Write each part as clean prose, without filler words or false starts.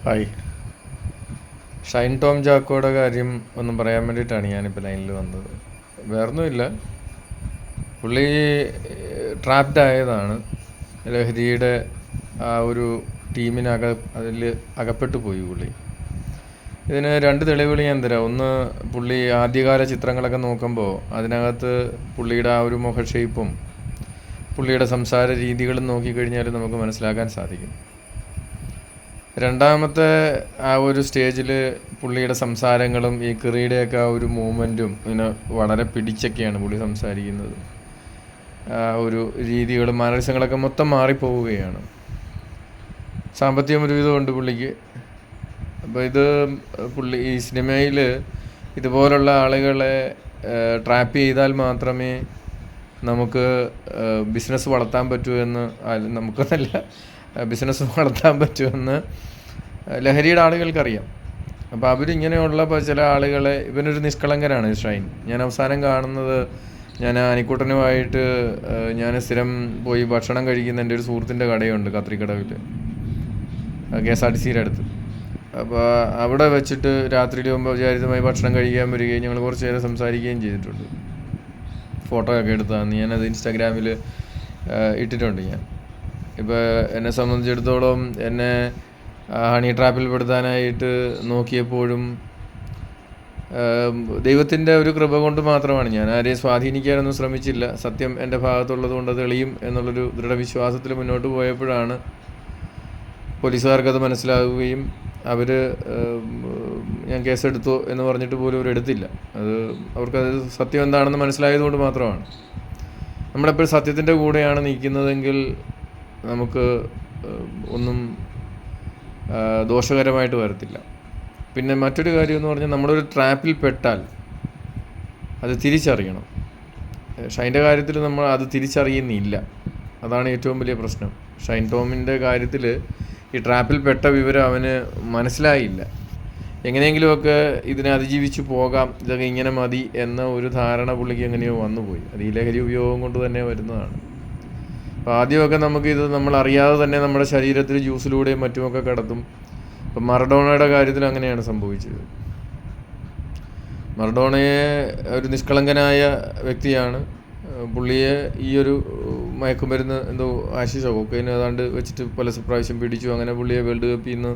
Hi. Shine Tom ചാക്കോയുടെ കാര്യം ഒന്നും പറയാൻ വേണ്ടിയിട്ടാണ് ഞാനിപ്പോൾ ലൈനിൽ വന്നത്. വേറൊന്നുമില്ല, പുള്ളി ട്രാപ്ഡ് ആയതാണ്. ലഹരിയുടെ ആ ഒരു അതിൽ അകപ്പെട്ടു പോയി പുള്ളി. ഇതിന് രണ്ട് തെളിവുകൾ ഞാൻ തരാം. ഒന്ന്, പുള്ളി ആദ്യകാല ചിത്രങ്ങളൊക്കെ നോക്കുമ്പോൾ അതിനകത്ത് പുള്ളിയുടെ ആ ഒരു മുഖ ഷേപ്പും പുള്ളിയുടെ സംസാര രീതികളും നോക്കിക്കഴിഞ്ഞാൽ നമുക്ക് മനസ്സിലാക്കാൻ സാധിക്കും. രണ്ടാമത്തെ ആ ഒരു സ്റ്റേജിൽ പുള്ളിയുടെ സംസാരങ്ങളും ഈ കിറിയുടെയൊക്കെ ആ ഒരു മൂവ്മെൻറ്റും ഇങ്ങനെ വളരെ പിടിച്ചൊക്കെയാണ് പുള്ളി സംസാരിക്കുന്നത്. ആ ഒരു രീതികളും മാനറിസങ്ങളൊക്കെ മൊത്തം മാറിപ്പോവുകയാണ്. സാമ്പത്തികം ഒരുവിധമുണ്ട് പുള്ളിക്ക്. അപ്പോൾ പുള്ളി ഈ സിനിമയിൽ ഇതുപോലുള്ള ആളുകളെ ട്രാപ്പ് ചെയ്താൽ മാത്രമേ നമുക്ക് ബിസിനസ് വളർത്താൻ പറ്റുമെന്ന്, നമുക്കെന്നല്ല, ബിസിനസ് വളർത്താൻ പറ്റുമെന്ന് ലഹരിയുടെ ആളുകൾക്കറിയാം. അപ്പോൾ അവരിങ്ങനെയുള്ള ചില ആളുകളെ, ഇവനൊരു നിഷ്കളങ്കനാണ് ഷൈൻ. ഞാൻ അവസാനം കാണുന്നത്, ഞാൻ അനിക്കുട്ടനുമായിട്ട് ഞാൻ സ്ഥിരം പോയി ഭക്ഷണം കഴിക്കുന്ന എൻ്റെ ഒരു സുഹൃത്തിൻ്റെ കടയുണ്ട് കത്രിക്കടവിൽ, KSRTCയുടെ അടുത്ത്. അപ്പോൾ അവിടെ വെച്ചിട്ട് രാത്രിയിൽ ഔപചാരികമായി ഭക്ഷണം കഴിക്കാൻ വരികയും ഞങ്ങൾ കുറച്ച് നേരം സംസാരിക്കുകയും ചെയ്തിട്ടുണ്ട്. ഫോട്ടോ ഒക്കെ എടുത്താന്ന് ഞാനത് ഇൻസ്റ്റാഗ്രാമിൽ ഇട്ടിട്ടുണ്ട്. ഇപ്പോൾ എന്നെ സംബന്ധിച്ചിടത്തോളം എന്നെ ഹണി ട്രാപ്പിൽ പെടുത്താനായിട്ട് നോക്കിയപ്പോഴും ദൈവത്തിൻ്റെ ഒരു കൃപ കൊണ്ട് മാത്രമാണ്. ഞാൻ ആരെയും സ്വാധീനിക്കാനൊന്നും ശ്രമിച്ചില്ല. സത്യം എൻ്റെ ഭാഗത്തുള്ളത് കൊണ്ട് അത് തെളിയും എന്നുള്ളൊരു ദൃഢവിശ്വാസത്തിൽ മുന്നോട്ട് പോയപ്പോഴാണ് പോലീസുകാർക്കത് മനസ്സിലാവുകയും അവർ ഞാൻ കേസെടുത്തു എന്ന് പറഞ്ഞിട്ട് പോലും അവരെടുത്തില്ല. അവർക്കത് സത്യം എന്താണെന്ന് മനസ്സിലായതുകൊണ്ട് മാത്രമാണ്. നമ്മളെപ്പോഴും സത്യത്തിൻ്റെ കൂടെയാണ് നിൽക്കുന്നതെങ്കിൽ നമുക്ക് ഒന്നും ദോഷകരമായിട്ട് വരത്തില്ല. പിന്നെ മറ്റൊരു കാര്യം എന്ന് പറഞ്ഞാൽ, നമ്മളൊരു ട്രാപ്പിൽ പെട്ടാൽ അത് തിരിച്ചറിയണം. ഷൈൻ്റെ കാര്യത്തിൽ നമ്മൾ അത് തിരിച്ചറിയുന്നില്ല. അതാണ് ഏറ്റവും വലിയ പ്രശ്നം. ഷൈൻ ടോമിൻ്റെ കാര്യത്തിൽ ഈ ട്രാപ്പിൽ പെട്ട വിവരം അവന് മനസ്സിലായില്ല. എങ്ങനെയെങ്കിലുമൊക്കെ ഇതിനെ അതിജീവിച്ച് പോകാം, ഇതൊക്കെ ഇങ്ങനെ മതി എന്ന ഒരു ധാരണ പുള്ളിക്ക് എങ്ങനെയോ വന്നുപോയി. അത് ഈ ലഹരി ഉപയോഗം കൊണ്ട് തന്നെ വരുന്നതാണ്. അപ്പോൾ ആദ്യമൊക്കെ നമുക്കിത് നമ്മൾ അറിയാതെ തന്നെ നമ്മുടെ ശരീരത്തിൽ ജ്യൂസിലൂടെയും മറ്റുമൊക്കെ കടത്തും. ഇപ്പം മറഡോണയുടെ കാര്യത്തിൽ അങ്ങനെയാണ് സംഭവിച്ചത്. മറഡോണയെ ഒരു നിഷ്കളങ്കനായ വ്യക്തിയാണ്. പുള്ളിയെ ഈ ഒരു മയക്കുമരുന്ന് എന്തോ ആശിഷോ കൊക്കൈനോ ഏതാണ്ട് വെച്ചിട്ട് പല പ്രാവശ്യം പിടിച്ചു. അങ്ങനെ പുള്ളിയെ വേൾഡ് കപ്പിൽ നിന്ന്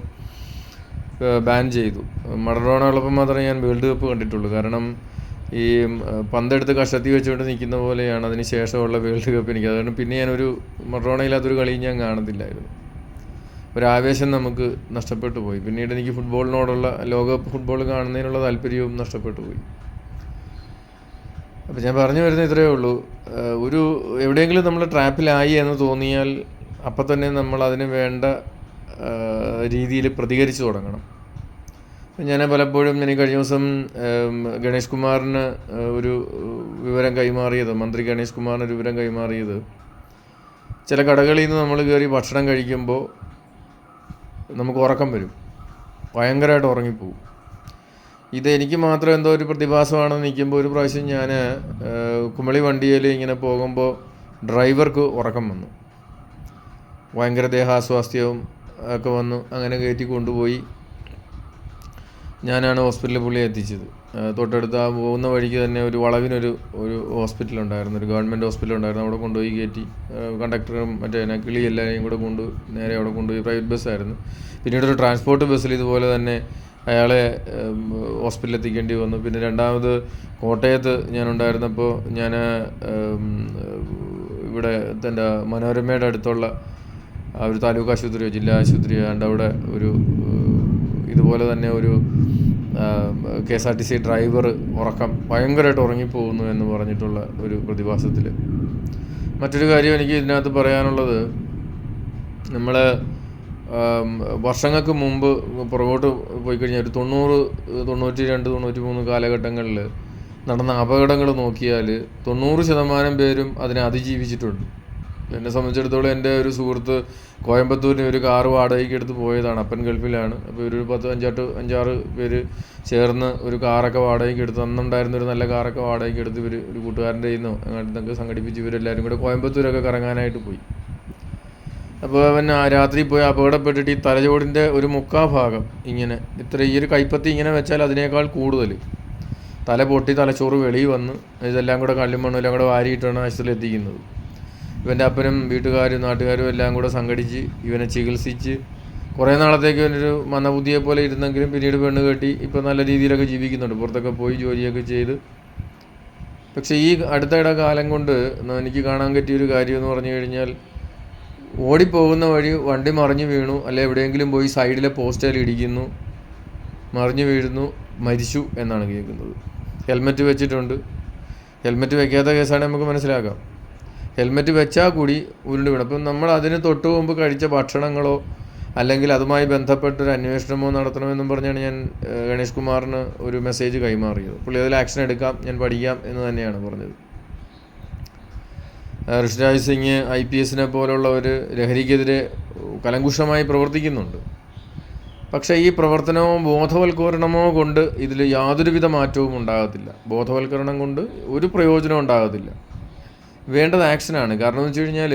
ബാൻ ചെയ്തു. മറഡോണ ഉള്ളപ്പോൾ മാത്രമേ ഞാൻ വേൾഡ് കപ്പ് കണ്ടിട്ടുള്ളൂ. കാരണം ഈ പന്തെടുത്ത് കഷത്തി വെച്ചുകൊണ്ട് നിൽക്കുന്ന പോലെയാണ് അതിന് ശേഷമുള്ള വേൾഡ് കപ്പ് എനിക്ക്. അതുകൊണ്ട് പിന്നെ ഞാനൊരു മറഡോണയില്ലാത്തൊരു കളിയും ഞാൻ കാണത്തില്ലായിരുന്നു. ഒരാവേശം നമുക്ക് നഷ്ടപ്പെട്ടു പോയി. പിന്നീട് എനിക്ക് ഫുട്ബോളിനോടുള്ള, ലോകകപ്പ് ഫുട്ബോൾ കാണുന്നതിനുള്ള താല്പര്യവും നഷ്ടപ്പെട്ടു പോയി. അപ്പോൾ ഞാൻ പറഞ്ഞു വരുന്നത് ഇത്രയേ ഉള്ളൂ. എവിടെയെങ്കിലും നമ്മൾ ട്രാപ്പിലായി എന്ന് തോന്നിയാൽ അപ്പം തന്നെ നമ്മൾ അതിന് വേണ്ട രീതിയിൽ പ്രതികരിച്ചു തുടങ്ങണം. ഞാൻ പലപ്പോഴും എനിക്ക് കഴിഞ്ഞ ദിവസം ഗണേഷ് കുമാറിന് ഒരു വിവരം കൈമാറിയത്, മന്ത്രി ഗണേഷ് കുമാറിന് ഒരു വിവരം കൈമാറിയത്, ചില കടകളിൽ നിന്ന് നമ്മൾ കയറി ഭക്ഷണം കഴിക്കുമ്പോൾ നമുക്ക് ഉറക്കം വരും, ഭയങ്കരമായിട്ട് ഉറങ്ങിപ്പോവും. എനിക്ക് മാത്രം എന്തോ ഒരു പ്രതിഭാസമാണെന്ന് നിൽക്കുമ്പോൾ ഒരു പ്രാവശ്യം ഞാൻ കുമളി വണ്ടിയിൽ ഇങ്ങനെ പോകുമ്പോൾ ഡ്രൈവർക്ക് ഉറക്കം വന്നു, ഭയങ്കര ദേഹാസ്വാസ്ഥ്യവും ഒക്കെ വന്നു. അങ്ങനെ കയറ്റി കൊണ്ടുപോയി. ഞാനാണ് ഹോസ്പിറ്റലിൽ പുള്ളിയെ എത്തിച്ചത്. തൊട്ടടുത്ത് ആ പോകുന്ന വഴിക്ക് തന്നെ ഒരു വളവിനൊരു ഹോസ്പിറ്റലുണ്ടായിരുന്നു, ഒരു ഗവൺമെൻറ് ഹോസ്പിറ്റലുണ്ടായിരുന്നു. അവിടെ കൊണ്ടുപോയി കയറ്റി. കണ്ടക്ടറും കിളി എല്ലാവരെയും കൂടെ നേരെ അവിടെ കൊണ്ടുപോയി. പ്രൈവറ്റ് ബസ്സായിരുന്നു. പിന്നീടൊരു ട്രാൻസ്പോർട്ട് ബസ്സിൽ ഇതുപോലെ തന്നെ അയാളെ ഹോസ്പിറ്റലിൽ എത്തിക്കേണ്ടി വന്നു. പിന്നെ രണ്ടാമത് കോട്ടയത്ത് ഞാനുണ്ടായിരുന്നപ്പോൾ ഞാൻ ഇവിടെ എൻ്റെ മനോരമയുടെ അടുത്തുള്ള ഒരു താലൂക്ക് ആശുപത്രിയോ ജില്ലാ ആശുപത്രിയോ ആണ്ട് അവിടെ ഇതുപോലെ തന്നെ ഒരു KSRTC ഡ്രൈവർ ഭയങ്കരമായിട്ട് ഉറങ്ങിപ്പോകുന്നു എന്ന് പറഞ്ഞിട്ടുള്ള ഒരു പ്രതിഭാസത്തിൽ. മറ്റൊരു കാര്യം എനിക്ക് ഇതിനകത്ത് പറയാനുള്ളത്, നമ്മൾ വർഷങ്ങൾക്ക് മുമ്പ് പുറകോട്ട് പോയി കഴിഞ്ഞാൽ ഒരു 90, 92, 93 കാലഘട്ടങ്ങളിൽ നടന്ന അപകടങ്ങൾ നോക്കിയാൽ 90% പേരും അതിനെ അതിജീവിച്ചിട്ടുണ്ട്. എന്നെ സംബന്ധിച്ചിടത്തോളം എൻ്റെ ഒരു സുഹൃത്ത് കോയമ്പത്തൂരിന് ഒരു കാറ് വാടകയ്ക്ക് എടുത്ത് പോയതാണ്. അപ്പൻ ഗൾഫിലാണ്. അപ്പോൾ ഒരു 5-6 പേര് ചേർന്ന് ഒരു കാറൊക്കെ വാടകയ്ക്ക് എടുത്ത്, അന്നുണ്ടായിരുന്ന ഒരു നല്ല കാറൊക്കെ വാടകയ്ക്ക് എടുത്ത് ഒരു കൂട്ടുകാരൻ്റെ കയ്യിൽ നിന്നോ അങ്ങോട്ടൊക്കെ സംഘടിപ്പിച്ച് ഇവരെല്ലാവരും കൂടെ കോയമ്പത്തൂരൊക്കെ കറങ്ങാനായിട്ട് പോയി. അപ്പോൾ അവൻ രാത്രി പോയി അപകടപ്പെട്ടിട്ട് ഈ തലച്ചോറിൻ്റെ ഒരു മുക്കാ ഭാഗം ഇങ്ങനെ ഈ ഒരു കൈപ്പത്തി ഇങ്ങനെ വെച്ചാൽ അതിനേക്കാൾ കൂടുതൽ തല പൊട്ടി തലച്ചോറ് വെളിയിൽ വന്ന് ഇതെല്ലാം കൂടെ കല്ലും മണ്ണും എല്ലാം കൂടെ വാരിയിട്ടാണ് ആശുപത്രിയിൽ എത്തിക്കുന്നത്. ഇവൻ്റെ അപ്പനും വീട്ടുകാരും നാട്ടുകാരും എല്ലാം കൂടെ സംഘടിച്ച് ഇവനെ ചികിത്സിച്ച് കുറേ നാളത്തേക്ക് ഇവനൊരു മന്ദബുദ്ധിയെ പോലെ ഇരുന്നെങ്കിലും പിന്നീട് പെണ്ണ് കെട്ടി ഇപ്പോൾ നല്ല രീതിയിലൊക്കെ ജീവിക്കുന്നുണ്ട്, പുറത്തൊക്കെ പോയി ജോലിയൊക്കെ ചെയ്ത്. പക്ഷേ ഈ അടുത്തിടെ കാലം കൊണ്ട് എനിക്ക് കാണാൻ പറ്റിയൊരു കാര്യം എന്ന് പറഞ്ഞു കഴിഞ്ഞാൽ, ഓടിപ്പോകുന്ന വഴി വണ്ടി മറിഞ്ഞു വീണു, അല്ലെ എവിടെയെങ്കിലും പോയി സൈഡിലെ പോസ്റ്റേൽ ഇടിക്കുന്നു, മറിഞ്ഞു വീഴുന്നു, മരിച്ചു എന്നാണ് കേൾക്കുന്നത്. ഹെൽമെറ്റ് വെച്ചിട്ടുണ്ട്, ഹെൽമെറ്റ് വെക്കാത്ത കേസാണെങ്കിൽ നമുക്ക് മനസ്സിലാക്കാം. ഹെൽമെറ്റ് വെച്ചാൽ കൂടി ഉരുണ്ട് വീണം. അപ്പം നമ്മൾ അതിന് തൊട്ട് മുമ്പ് കഴിച്ച ഭക്ഷണങ്ങളോ അല്ലെങ്കിൽ അതുമായി ബന്ധപ്പെട്ടൊരു അന്വേഷണമോ നടത്തണമെന്നും പറഞ്ഞാണ് ഞാൻ ഗണേഷ് കുമാറിന് ഒരു മെസ്സേജ് കൈമാറിയത്. പുള്ളി അതിൽ ആക്ഷൻ എടുക്കാം, ഞാൻ പഠിക്കാം എന്ന് തന്നെയാണ് പറഞ്ഞത്. ഋഷിരാജ് സിംഗ് IPS പോലുള്ളവർ ലഹരിക്കെതിരെ കലങ്കുഷമായി പ്രവർത്തിക്കുന്നുണ്ട്. പക്ഷേ ഈ പ്രവർത്തനമോ ബോധവൽക്കരണമോ കൊണ്ട് ഇതിൽ യാതൊരുവിധ മാറ്റവും ഉണ്ടാകത്തില്ല. ബോധവൽക്കരണം കൊണ്ട് ഒരു പ്രയോജനവും ഉണ്ടാകത്തില്ല. വേണ്ടത് ആക്ഷനാണ്. കാരണം എന്ന് വെച്ച് കഴിഞ്ഞാൽ,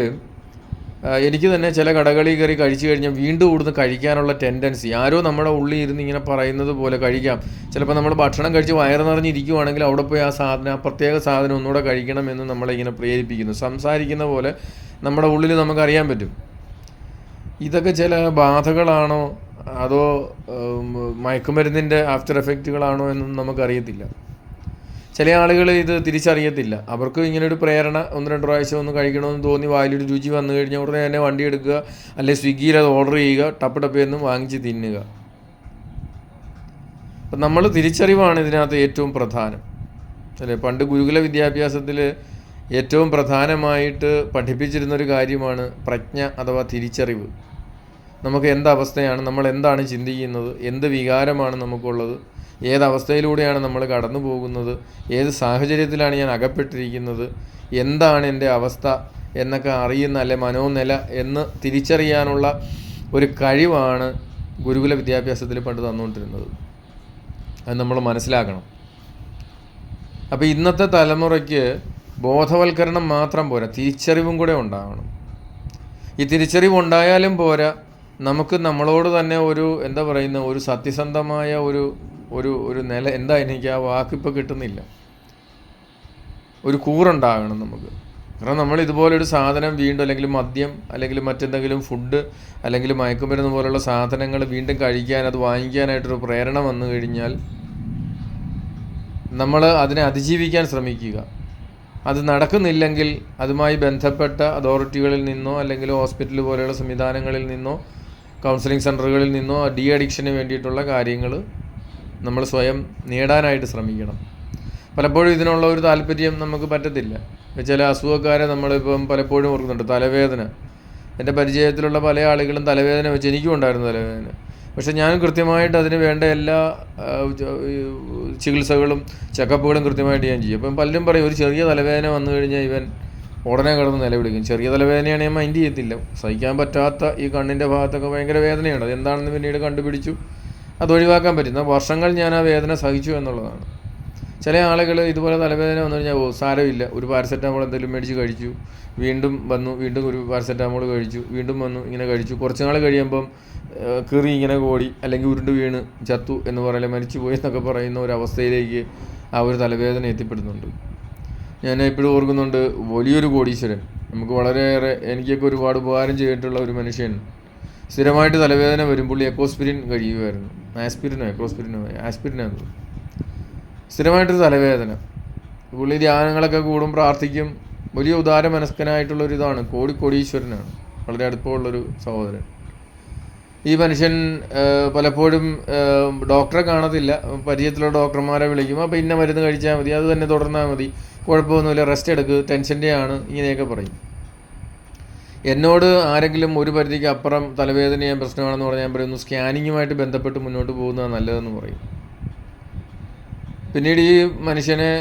എനിക്ക് തന്നെ ചില കടകളിൽ കയറി കഴിച്ചു കഴിഞ്ഞാൽ വീണ്ടും ഇവിടുന്ന് കഴിക്കാനുള്ള ടെൻഡൻസി, ആരോ നമ്മുടെ ഉള്ളിൽ ഇരുന്ന് ഇങ്ങനെ പറയുന്നത് പോലെ കഴിക്കാം. ചിലപ്പോൾ നമ്മൾ ഭക്ഷണം കഴിച്ച് വയറ് നിറഞ്ഞിരിക്കുവാണെങ്കിൽ അവിടെ പോയി ആ പ്രത്യേക സാധനം ഒന്നുകൂടെ കഴിക്കണമെന്ന് നമ്മളെ ഇങ്ങനെ പ്രേരിപ്പിക്കുന്നു. സംസാരിക്കുന്ന പോലെ നമ്മുടെ ഉള്ളിൽ നമുക്കറിയാൻ പറ്റും. ഇതൊക്കെ ചില ബാധകളാണോ അതോ മയക്കുമരുന്നിൻ്റെ ആഫ്റ്റർ എഫക്റ്റുകളാണോ എന്നൊന്നും നമുക്കറിയത്തില്ല. ചില ആളുകൾ ഇത് തിരിച്ചറിയത്തില്ല. അവർക്ക് ഇങ്ങനൊരു പ്രേരണ 1-2 പ്രാവശ്യം ഒന്ന് കഴിക്കണമെന്ന് തോന്നി വായിലൊരു രുചി വന്നു കഴിഞ്ഞാൽ ഉടനെ തന്നെ വണ്ടി എടുക്കുക, അല്ലെങ്കിൽ സ്വിഗ്ഗിയിൽ അത് ഓർഡർ ചെയ്യുക, ടപ്പ് എന്നും വാങ്ങിച്ച് തിന്നുക. അപ്പം നമ്മൾ തിരിച്ചറിവാണ് ഇതിനകത്ത് ഏറ്റവും പ്രധാനം, അല്ലേ? പണ്ട് ഗുരുകുല വിദ്യാഭ്യാസത്തിൽ ഏറ്റവും പ്രധാനമായിട്ട് പഠിപ്പിച്ചിരുന്നൊരു കാര്യമാണ് പ്രജ്ഞ അഥവാ തിരിച്ചറിവ്. നമുക്ക് എന്തവസ്ഥയാണ്, നമ്മൾ എന്താണ് ചിന്തിക്കുന്നത്, എന്ത് വികാരമാണ് നമുക്കുള്ളത്, ഏതവസ്ഥയിലൂടെയാണ് നമ്മൾ കടന്നു പോകുന്നത്, ഏത് സാഹചര്യത്തിലാണ് ഞാൻ അകപ്പെട്ടിരിക്കുന്നത്, എന്താണ് എൻ്റെ അവസ്ഥ എന്നൊക്കെ അറിയുന്ന, അല്ലെ മനോനില എന്ന് തിരിച്ചറിയാനുള്ള ഒരു കഴിവാണ് ഗുരുകുല വിദ്യാഭ്യാസത്തിൽ പണ്ട് തന്നുകൊണ്ടിരുന്നത്. അത് നമ്മൾ മനസ്സിലാക്കണം. അപ്പോൾ ഇന്നത്തെ തലമുറയ്ക്ക് ബോധവൽക്കരണം മാത്രം പോരാ, തിരിച്ചറിവും കൂടെ ഉണ്ടാകണം. ഈ തിരിച്ചറിവ് ഉണ്ടായാലും പോരാ, നമുക്ക് നമ്മളോട് തന്നെ ഒരു എന്താ പറയുന്ന ഒരു സത്യസന്ധമായ ഒരു ഒരു ഒരു നില, എന്താ എനിക്ക് ആ വാക്കിപ്പോൾ കിട്ടുന്നില്ല, ഒരു കൂറുണ്ടാകണം നമുക്ക്. കാരണം നമ്മൾ ഇതുപോലൊരു സാധനം വീണ്ടും, അല്ലെങ്കിൽ മദ്യം, അല്ലെങ്കിൽ മറ്റെന്തെങ്കിലും ഫുഡ്, അല്ലെങ്കിൽ മയക്കുമരുന്ന് പോലുള്ള സാധനങ്ങൾ വീണ്ടും കഴിക്കാൻ, അത് വാങ്ങിക്കാനായിട്ടൊരു പ്രേരണ വന്നു കഴിഞ്ഞാൽ നമ്മൾ അതിനെ അതിജീവിക്കാൻ ശ്രമിക്കുക. അത് നടക്കുന്നില്ലെങ്കിൽ അതുമായി ബന്ധപ്പെട്ട അതോറിറ്റികളിൽ നിന്നോ അല്ലെങ്കിൽ ഹോസ്പിറ്റൽ പോലെയുള്ള സംവിധാനങ്ങളിൽ നിന്നോ കൗൺസിലിംഗ് സെൻ്ററുകളിൽ നിന്നോ അഡിക്ഷന് വേണ്ടിയിട്ടുള്ള കാര്യങ്ങൾ നമ്മൾ സ്വയം നേടാനായിട്ട് ശ്രമിക്കണം. പലപ്പോഴും ഇതിനുള്ള ഒരു താല്പര്യം നമുക്ക് പറ്റത്തില്ല. ചില അസുഖക്കാരെ നമ്മളിപ്പം പലപ്പോഴും ഓർക്കുന്നുണ്ട്. തലവേദന, എൻ്റെ പരിചയത്തിലുള്ള പല ആളുകളും തലവേദന വെച്ച്, എനിക്കും ഉണ്ടായിരുന്നു തലവേദന. പക്ഷേ ഞാൻ കൃത്യമായിട്ട് അതിന് വേണ്ട എല്ലാ ചികിത്സകളും ചെക്കപ്പുകളും കൃത്യമായിട്ട് ഞാൻ ചെയ്യും. അപ്പം പലരും പറയും ഒരു ചെറിയ തലവേദന വന്നു കഴിഞ്ഞാൽ ഇവൻ ഉടനെ കിടന്ന് നിലവിളിക്കും. ചെറിയ തലവേദനയാണ് ഞാൻ മൈൻഡ് ചെയ്യത്തില്ല. സഹിക്കാൻ പറ്റാത്ത ഈ കണ്ണിൻ്റെ ഭാഗത്തൊക്കെ ഭയങ്കര വേദനയാണ്. അത് എന്താണെന്ന് പിന്നീട് കണ്ടുപിടിച്ചു, അത് ഒഴിവാക്കാൻ പറ്റുന്ന വർഷങ്ങൾ ഞാൻ ആ വേദന സഹിച്ചു എന്നുള്ളതാണ്. ചില ആളുകൾ ഇതുപോലെ തലവേദന വന്നു കഴിഞ്ഞാൽ സാരമില്ല, ഒരു പാരസെറ്റാമോൾ എന്തെങ്കിലും മേടിച്ച് കഴിച്ചു, വീണ്ടും വന്നു, വീണ്ടും ഒരു പാരസെറ്റാമോൾ കഴിച്ചു, വീണ്ടും വന്നു, ഇങ്ങനെ കഴിച്ചു. കുറച്ച് നാൾ കഴിയുമ്പം കീറി ഇങ്ങനെ കോടി, അല്ലെങ്കിൽ ഉരുണ്ട് വീണ് ചത്തു എന്ന് പറയില്ല, മരിച്ചു പോയി എന്നൊക്കെ പറയുന്ന ഒരവസ്ഥയിലേക്ക് ആ ഒരു തലവേദന എത്തിപ്പെടുന്നുണ്ട്. ഞാൻ എപ്പോഴും ഓർക്കുന്നുണ്ട്, വലിയൊരു കോടീശ്വരൻ, നമുക്ക് വളരെയേറെ എനിക്കൊക്കെ ഒരുപാട് ഉപകാരം ചെയ്തിട്ടുള്ള ഒരു മനുഷ്യൻ, സ്ഥിരമായിട്ട് തലവേദന വരും പുള്ളി എക്കോസ്പിരിൻ കഴിയുമായിരുന്നു. ആസ്പിരിനാണ് സ്ഥിരമായിട്ടൊരു തലവേദന. പുള്ളി ധ്യാനങ്ങളൊക്കെ കൂടും, പ്രാർത്ഥിക്കും. വലിയ ഉദാര മനസ്കനായിട്ടുള്ളൊരിതാണ്, കോടീശ്വരനാണ്, വളരെ അടുപ്പമുള്ളൊരു സഹോദരൻ. ഈ മനുഷ്യൻ പലപ്പോഴും ഡോക്ടറെ കാണത്തില്ല, പരിചയത്തിലുള്ള ഡോക്ടർമാരെ വിളിക്കും. അപ്പോൾ ഇന്ന മരുന്ന് കഴിച്ചാൽ മതി, അത് തന്നെ തുടർന്നാൽ മതി, കുഴപ്പമൊന്നുമില്ല, റെസ്റ്റ് എടുക്കുക, ടെൻഷൻ്റെ ആണ്, ഇങ്ങനെയൊക്കെ പറയും. എന്നോട് ആരെങ്കിലും ഒരു പരിധിക്ക് അപ്പുറം തലവേദനയും പ്രശ്നമാണെന്ന് പറഞ്ഞാൽ ഞാൻ പറയുന്നു, സ്കാനിങ്ങുമായിട്ട് ബന്ധപ്പെട്ട് മുന്നോട്ട് പോകുന്നതാണ് നല്ലതെന്ന് പറയും. പിന്നീട് ഈ മനുഷ്യനെ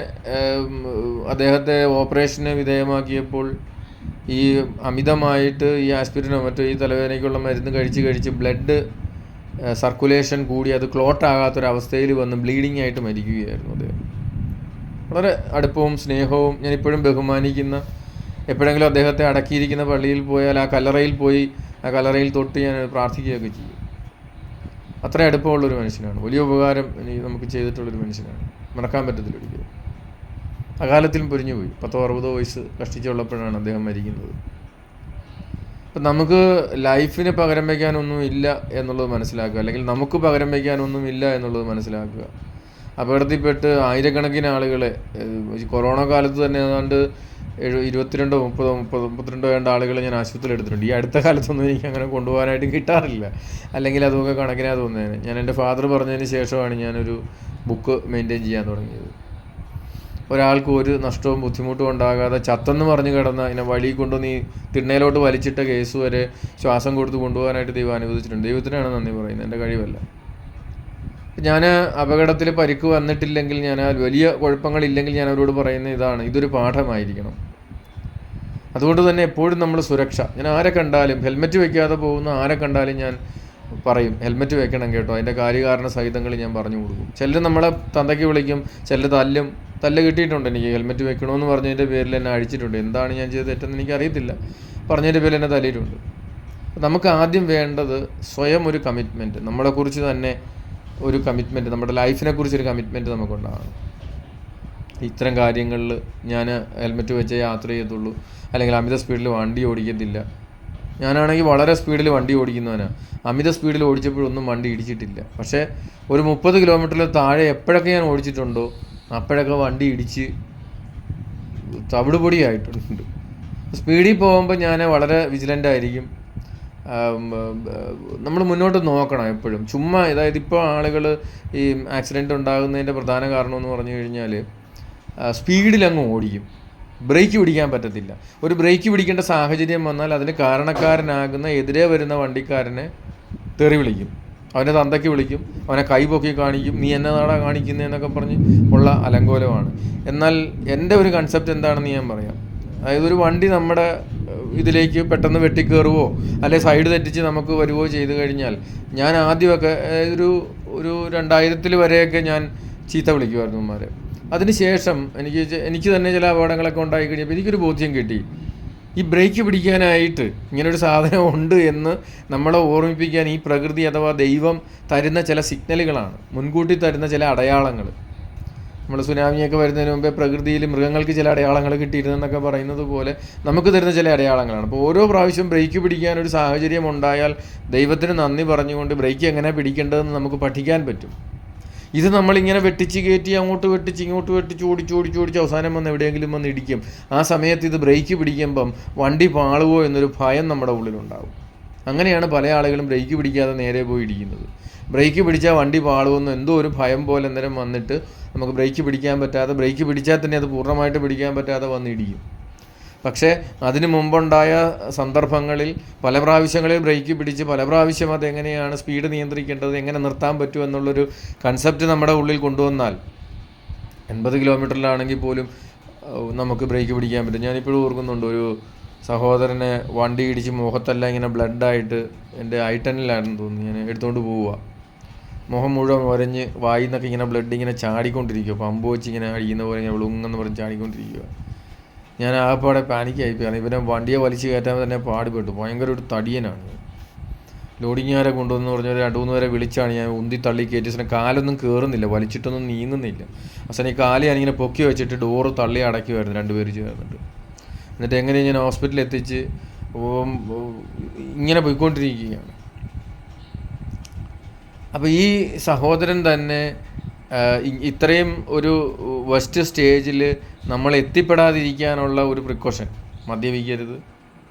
അദ്ദേഹത്തെ ഓപ്പറേഷന് വിധേയമാക്കിയപ്പോൾ ഈ അമിതമായിട്ട് ഈ ആസ്പിരിനോ മറ്റോ ഈ തലവേദനയ്ക്കുള്ള മരുന്ന് കഴിച്ച് ബ്ലഡ് സർക്കുലേഷൻ കൂടി അത് ക്ലോട്ട് ആകാത്തൊരവസ്ഥയിൽ വന്ന് ബ്ലീഡിങ് ആയിട്ട് മരിക്കുകയായിരുന്നു അദ്ദേഹം. വളരെ അടുപ്പവും സ്നേഹവും ഞാനിപ്പോഴും ബഹുമാനിക്കുന്ന, എപ്പോഴെങ്കിലും അദ്ദേഹത്തെ അടക്കിയിരിക്കുന്ന പള്ളിയിൽ പോയാൽ ആ കല്ലറയിൽ പോയി ആ കല്ലറയിൽ തൊട്ട് ഞാൻ പ്രാർത്ഥിക്കുകയൊക്കെ ചെയ്യും. അത്ര അടുപ്പമുള്ളൊരു മനുഷ്യനാണ്. വലിയ ഉപകാരം നമുക്ക് ചെയ്തിട്ടുള്ളൊരു മനുഷ്യനാണ്. മറക്കാൻ പറ്റത്തില്ല ഒരിക്കലും. അകാലത്തിലും പൊരിഞ്ഞു പോയി. 10-60 വയസ്സ് കഷ്ടിച്ചുള്ളപ്പോഴാണ് അദ്ദേഹം മരിക്കുന്നത്. അപ്പം നമുക്ക് ലൈഫിന് പകരം വയ്ക്കാനൊന്നും ഇല്ല എന്നുള്ളത് മനസ്സിലാക്കുക, അല്ലെങ്കിൽ നമുക്ക് പകരം വയ്ക്കാനൊന്നും ഇല്ല എന്നുള്ളത് മനസ്സിലാക്കുക. അപകടത്തിൽപ്പെട്ട് ആയിരക്കണക്കിന് ആളുകളെ കൊറോണ കാലത്ത് തന്നെ ഏതാണ്ട് 32 വേണ്ട ആളുകളെ ഞാൻ ആശുപത്രിയിൽ എടുത്തിട്ടുണ്ട്. ഈ അടുത്ത കാലത്തൊന്നും എനിക്ക് അങ്ങനെ കൊണ്ടുപോകാനായിട്ട് കിട്ടാറില്ല, അല്ലെങ്കിൽ അതൊക്കെ കണക്കിനാ തോന്നുന്നതിന്. ഞാൻ എൻ്റെ ഫാദർ പറഞ്ഞതിന് ശേഷമാണ് ഞാനൊരു ബുക്ക് മെയിൻറ്റെയിൻ ചെയ്യാൻ തുടങ്ങിയത്. ഒരാൾക്ക് ഒരു നഷ്ടവും ബുദ്ധിമുട്ടും ഉണ്ടാകാതെ ചത്തെന്ന് പറഞ്ഞ് കിടന്ന അതിനെ വഴി കൊണ്ടുവന്ന് ഈ തിണ്ണയിലോട്ട് വലിച്ചിട്ട കേസ് വരെ ശ്വാസം കൊടുത്ത് കൊണ്ടുപോകാനായിട്ട് ദൈവം അനുവദിച്ചിട്ടുണ്ട്. ദൈവത്തിനാണ് നന്ദി പറയുന്നത്, എൻ്റെ കഴിവല്ല. ഞാൻ അപകടത്തിൽ പരിക്ക് വന്നിട്ടില്ലെങ്കിൽ, ഞാൻ വലിയ കുഴപ്പങ്ങളില്ലെങ്കിൽ ഞാൻ അവരോട് പറയുന്നത് ഇതാണ്: ഇതൊരു പാഠമായിരിക്കണം. അതുകൊണ്ട് തന്നെ എപ്പോഴും നമ്മൾ സുരക്ഷ, ഞാൻ ആരെ കണ്ടാലും ഹെൽമെറ്റ് വയ്ക്കാതെ പോകുന്ന ആരെ കണ്ടാലും ഞാൻ പറയും ഹെൽമെറ്റ് വെക്കണം കേട്ടോ. അതിൻ്റെ കാര്യകാരണ സഹിതങ്ങൾ ഞാൻ പറഞ്ഞു കൊടുക്കും. ചിലർ നമ്മളെ തന്തയ്ക്ക് വിളിക്കും, ചിലർ തല്ല് കിട്ടിയിട്ടുണ്ട്. എനിക്ക് ഹെൽമെറ്റ് വെക്കണമെന്ന് പറഞ്ഞതിൻ്റെ പേരിൽ എന്നെ അഴിച്ചിട്ടുണ്ട്. എന്താണ് ഞാൻ ചെയ്ത് തെറ്റെന്ന് എനിക്കറിയത്തില്ല, പറഞ്ഞതിൻ്റെ പേരിൽ എന്നെ തല്ലിയിട്ടുണ്ട്. നമുക്ക് ആദ്യം വേണ്ടത് സ്വയം ഒരു കമ്മിറ്റ്മെൻറ്റ്, നമ്മളെക്കുറിച്ച് തന്നെ ഒരു കമ്മിറ്റ്മെൻറ്റ്, നമ്മുടെ ലൈഫിനെ കുറിച്ചൊരു കമ്മിറ്റ്മെൻറ്റ് നമുക്കുണ്ടാകണം. ഇത്തരം കാര്യങ്ങളിൽ ഞാൻ ഹെൽമെറ്റ് വെച്ചേ യാത്ര ചെയ്യത്തുള്ളൂ, അല്ലെങ്കിൽ അമിത സ്പീഡിൽ വണ്ടി ഓടിക്കത്തില്ല. ഞാനാണെങ്കിൽ വളരെ സ്പീഡിൽ വണ്ടി ഓടിക്കുന്നവനാണ്. അമിത സ്പീഡിൽ ഓടിച്ചപ്പോഴൊന്നും വണ്ടി ഇടിച്ചിട്ടില്ല. പക്ഷേ ഒരു 30 കിലോമീറ്ററിൽ താഴെ എപ്പോഴൊക്കെ ഞാൻ ഓടിച്ചിട്ടുണ്ടോ അപ്പോഴൊക്കെ വണ്ടി ഇടിച്ച് തവിടുപൊടിയായിട്ടുണ്ട്. സ്പീഡിൽ പോകുമ്പോൾ ഞാൻ വളരെ വിജിലൻ്റ് ആയിരിക്കും. നമ്മൾ മുന്നോട്ട് നോക്കണം എപ്പോഴും. ചുമ്മാ അതായത് ഇപ്പോൾ ആളുകൾ ഈ ആക്സിഡൻറ്റ് ഉണ്ടാകുന്നതിൻ്റെ പ്രധാന കാരണമെന്ന് പറഞ്ഞു കഴിഞ്ഞാൽ സ്പീഡിലങ്ങ് ഓടിക്കും, ബ്രേക്ക് പിടിക്കാൻ പറ്റത്തില്ല. ഒരു ബ്രേക്ക് പിടിക്കേണ്ട സാഹചര്യം വന്നാൽ അതിന് കാരണക്കാരനാകുന്ന എതിരെ വരുന്ന വണ്ടിക്കാരനെ തെറി വിളിക്കും, അവൻ്റെ തന്തയ്ക്ക് വിളിക്കും, അവനെ കൈ പൊക്കി കാണിക്കും, നീ എന്നതാടാ കാണിക്കുന്നതെന്നൊക്കെ പറഞ്ഞ് ഉള്ള അലങ്കോലമാണ്. എന്നാൽ എൻ്റെ ഒരു കൺസെപ്റ്റ് എന്താണെന്ന് ഞാൻ പറയാം. അതായത് ഒരു വണ്ടി നമ്മുടെ ഇതിലേക്ക് പെട്ടെന്ന് വെട്ടിക്കയറുവോ അല്ലെ സൈഡ് തെറ്റിച്ച് നമുക്ക് വരുവോ ചെയ്ത് കഴിഞ്ഞാൽ, ഞാൻ ആദ്യമൊക്കെ ഒരു 2000 വരെയൊക്കെ ഞാൻ ചീത്ത വിളിക്കുമായിരുന്നു ഉമ്മാരെ. അതിനുശേഷം എനിക്ക് തന്നെ ചില അപകടങ്ങളൊക്കെ ഉണ്ടായി കഴിഞ്ഞപ്പോൾ എനിക്കൊരു ബോധ്യം കിട്ടി, ഈ ബ്രേക്ക് പിടിക്കാനായിട്ട് ഇങ്ങനൊരു സാധനം ഉണ്ട് എന്ന് നമ്മളെ ഓർമ്മിപ്പിക്കാൻ ഈ പ്രകൃതി അഥവാ ദൈവം തരുന്ന ചില സിഗ്നലുകളാണ്, മുൻകൂട്ടി തരുന്ന ചില അടയാളങ്ങൾ. നമ്മൾ സുനാമിയൊക്കെ വരുന്നതിന് മുമ്പേ പ്രകൃതിയിൽ മൃഗങ്ങൾക്ക് ചില അടയാളങ്ങൾ കിട്ടിയിരുന്നെന്നൊക്കെ പറയുന്നത് പോലെ നമുക്ക് തരുന്ന ചില അടയാളങ്ങളാണ്. അപ്പോൾ ഓരോ പ്രാവശ്യം ബ്രേക്ക് പിടിക്കാനൊരു സാഹചര്യം ഉണ്ടായാൽ ദൈവത്തിന് നന്ദി പറഞ്ഞുകൊണ്ട് ബ്രേക്ക് എങ്ങനെ പിടിക്കേണ്ടതെന്ന് നമുക്ക് പഠിക്കാൻ പറ്റും. ഇത് നമ്മളിങ്ങനെ വെട്ടിച്ച് കയറ്റി അങ്ങോട്ട് വെട്ടിച്ച് ഇങ്ങോട്ട് വെട്ടിച്ച് ഓടിച്ച് അവസാനം വന്ന് എവിടെയെങ്കിലും വന്ന് ഇടിക്കും. ആ സമയത്ത് ഇത് ബ്രേക്ക് പിടിക്കുമ്പം വണ്ടി പാളുവോ എന്നൊരു ഭയം നമ്മുടെ ഉള്ളിലുണ്ടാകും. അങ്ങനെയാണ് പല ആളുകളും ബ്രേക്ക് പിടിക്കാതെ നേരെ പോയി ഇടിക്കുന്നത്. ബ്രേക്ക് പിടിച്ചാൽ വണ്ടി പാളുമെന്ന് എന്തോ ഒരു ഭയം പോലെ അന്നേരം വന്നിട്ട് നമുക്ക് ബ്രേക്ക് പിടിക്കാൻ പറ്റാതെ, ബ്രേക്ക് പിടിച്ചാൽ തന്നെ അത് പൂർണ്ണമായിട്ട് പിടിക്കാൻ പറ്റാതെ വന്ന് ഇടിക്കും. പക്ഷേ അതിന് മുമ്പുണ്ടായ സന്ദർഭങ്ങളിൽ പല പ്രാവശ്യങ്ങളിൽ ബ്രേക്ക് പിടിച്ച് പല പ്രാവശ്യം അതെങ്ങനെയാണ് സ്പീഡ് നിയന്ത്രിക്കേണ്ടത്, എങ്ങനെ നിർത്താൻ പറ്റും എന്നുള്ളൊരു കൺസെപ്റ്റ് നമ്മുടെ ഉള്ളിൽ കൊണ്ടുവന്നാൽ 80 കിലോമീറ്ററിലാണെങ്കിൽ പോലും നമുക്ക് ബ്രേക്ക് പിടിക്കാൻ പറ്റും. ഞാനിപ്പോഴും ഓർക്കുന്നുണ്ട്, ഒരു സഹോദരനെ വണ്ടി ഇടിച്ച് മുഖത്തെല്ലാം ഇങ്ങനെ ബ്ലഡായിട്ട്, എൻ്റെ I10-ലായിരുന്നു തോന്നുന്നു, ഞാൻ എടുത്തുകൊണ്ട് പോവുക. മുഖം മുഴുവൻ ഉരഞ്ഞ് വായിൽ നിന്നൊക്കെ ഇങ്ങനെ ബ്ലഡ് ഇങ്ങനെ ചാടിക്കൊണ്ടിരിക്കുക, പമ്പ് വെച്ച് ഇങ്ങനെ അടിക്കുന്ന പോലെ ഇങ്ങനെ വിളുങ്ങെന്ന് പറഞ്ഞ് ചാടിക്കൊണ്ടിരിക്കുക. ഞാൻ ആകപ്പാടെ പാനിക്കായിപ്പോയാണ്. ഇവനെ വണ്ടിയെ വലിച്ച് കയറ്റാൻ തന്നെ പാടുപെട്ടു. ഭയങ്കര ഒരു തടിയനാണ്. ലോഡിങ്ങുകാരെ കൊണ്ടുവന്ന് പറഞ്ഞ 2-3 പേരെ വിളിച്ചാണ് ഞാൻ ഉന്തി തള്ളി കയറ്റി. കാലൊന്നും കയറുന്നില്ല, വലിച്ചിട്ടൊന്നും നീങ്ങുന്നില്ല. അവസാനം ഈ കാല് ഞാനിങ്ങനെ പൊക്കി വെച്ചിട്ട് ഡോറ് തള്ളി അടയ്ക്കുമായിരുന്നു 2 പേര് ചേർന്നിട്ട്. എന്നിട്ട് എങ്ങനെ ഞാൻ ഹോസ്പിറ്റലിൽ എത്തിച്ച് ഇങ്ങനെ പോയിക്കൊണ്ടിരിക്കുകയാണ്. അപ്പോൾ ഈ സഹോദരൻ തന്നെ ഇത്രയും ഒരു വെസ്റ്റ് സ്റ്റേജിൽ നമ്മൾ എത്തിപ്പെടാതിരിക്കാനുള്ള ഒരു പ്രിക്കോഷൻ, മദ്യപിക്കരുത്,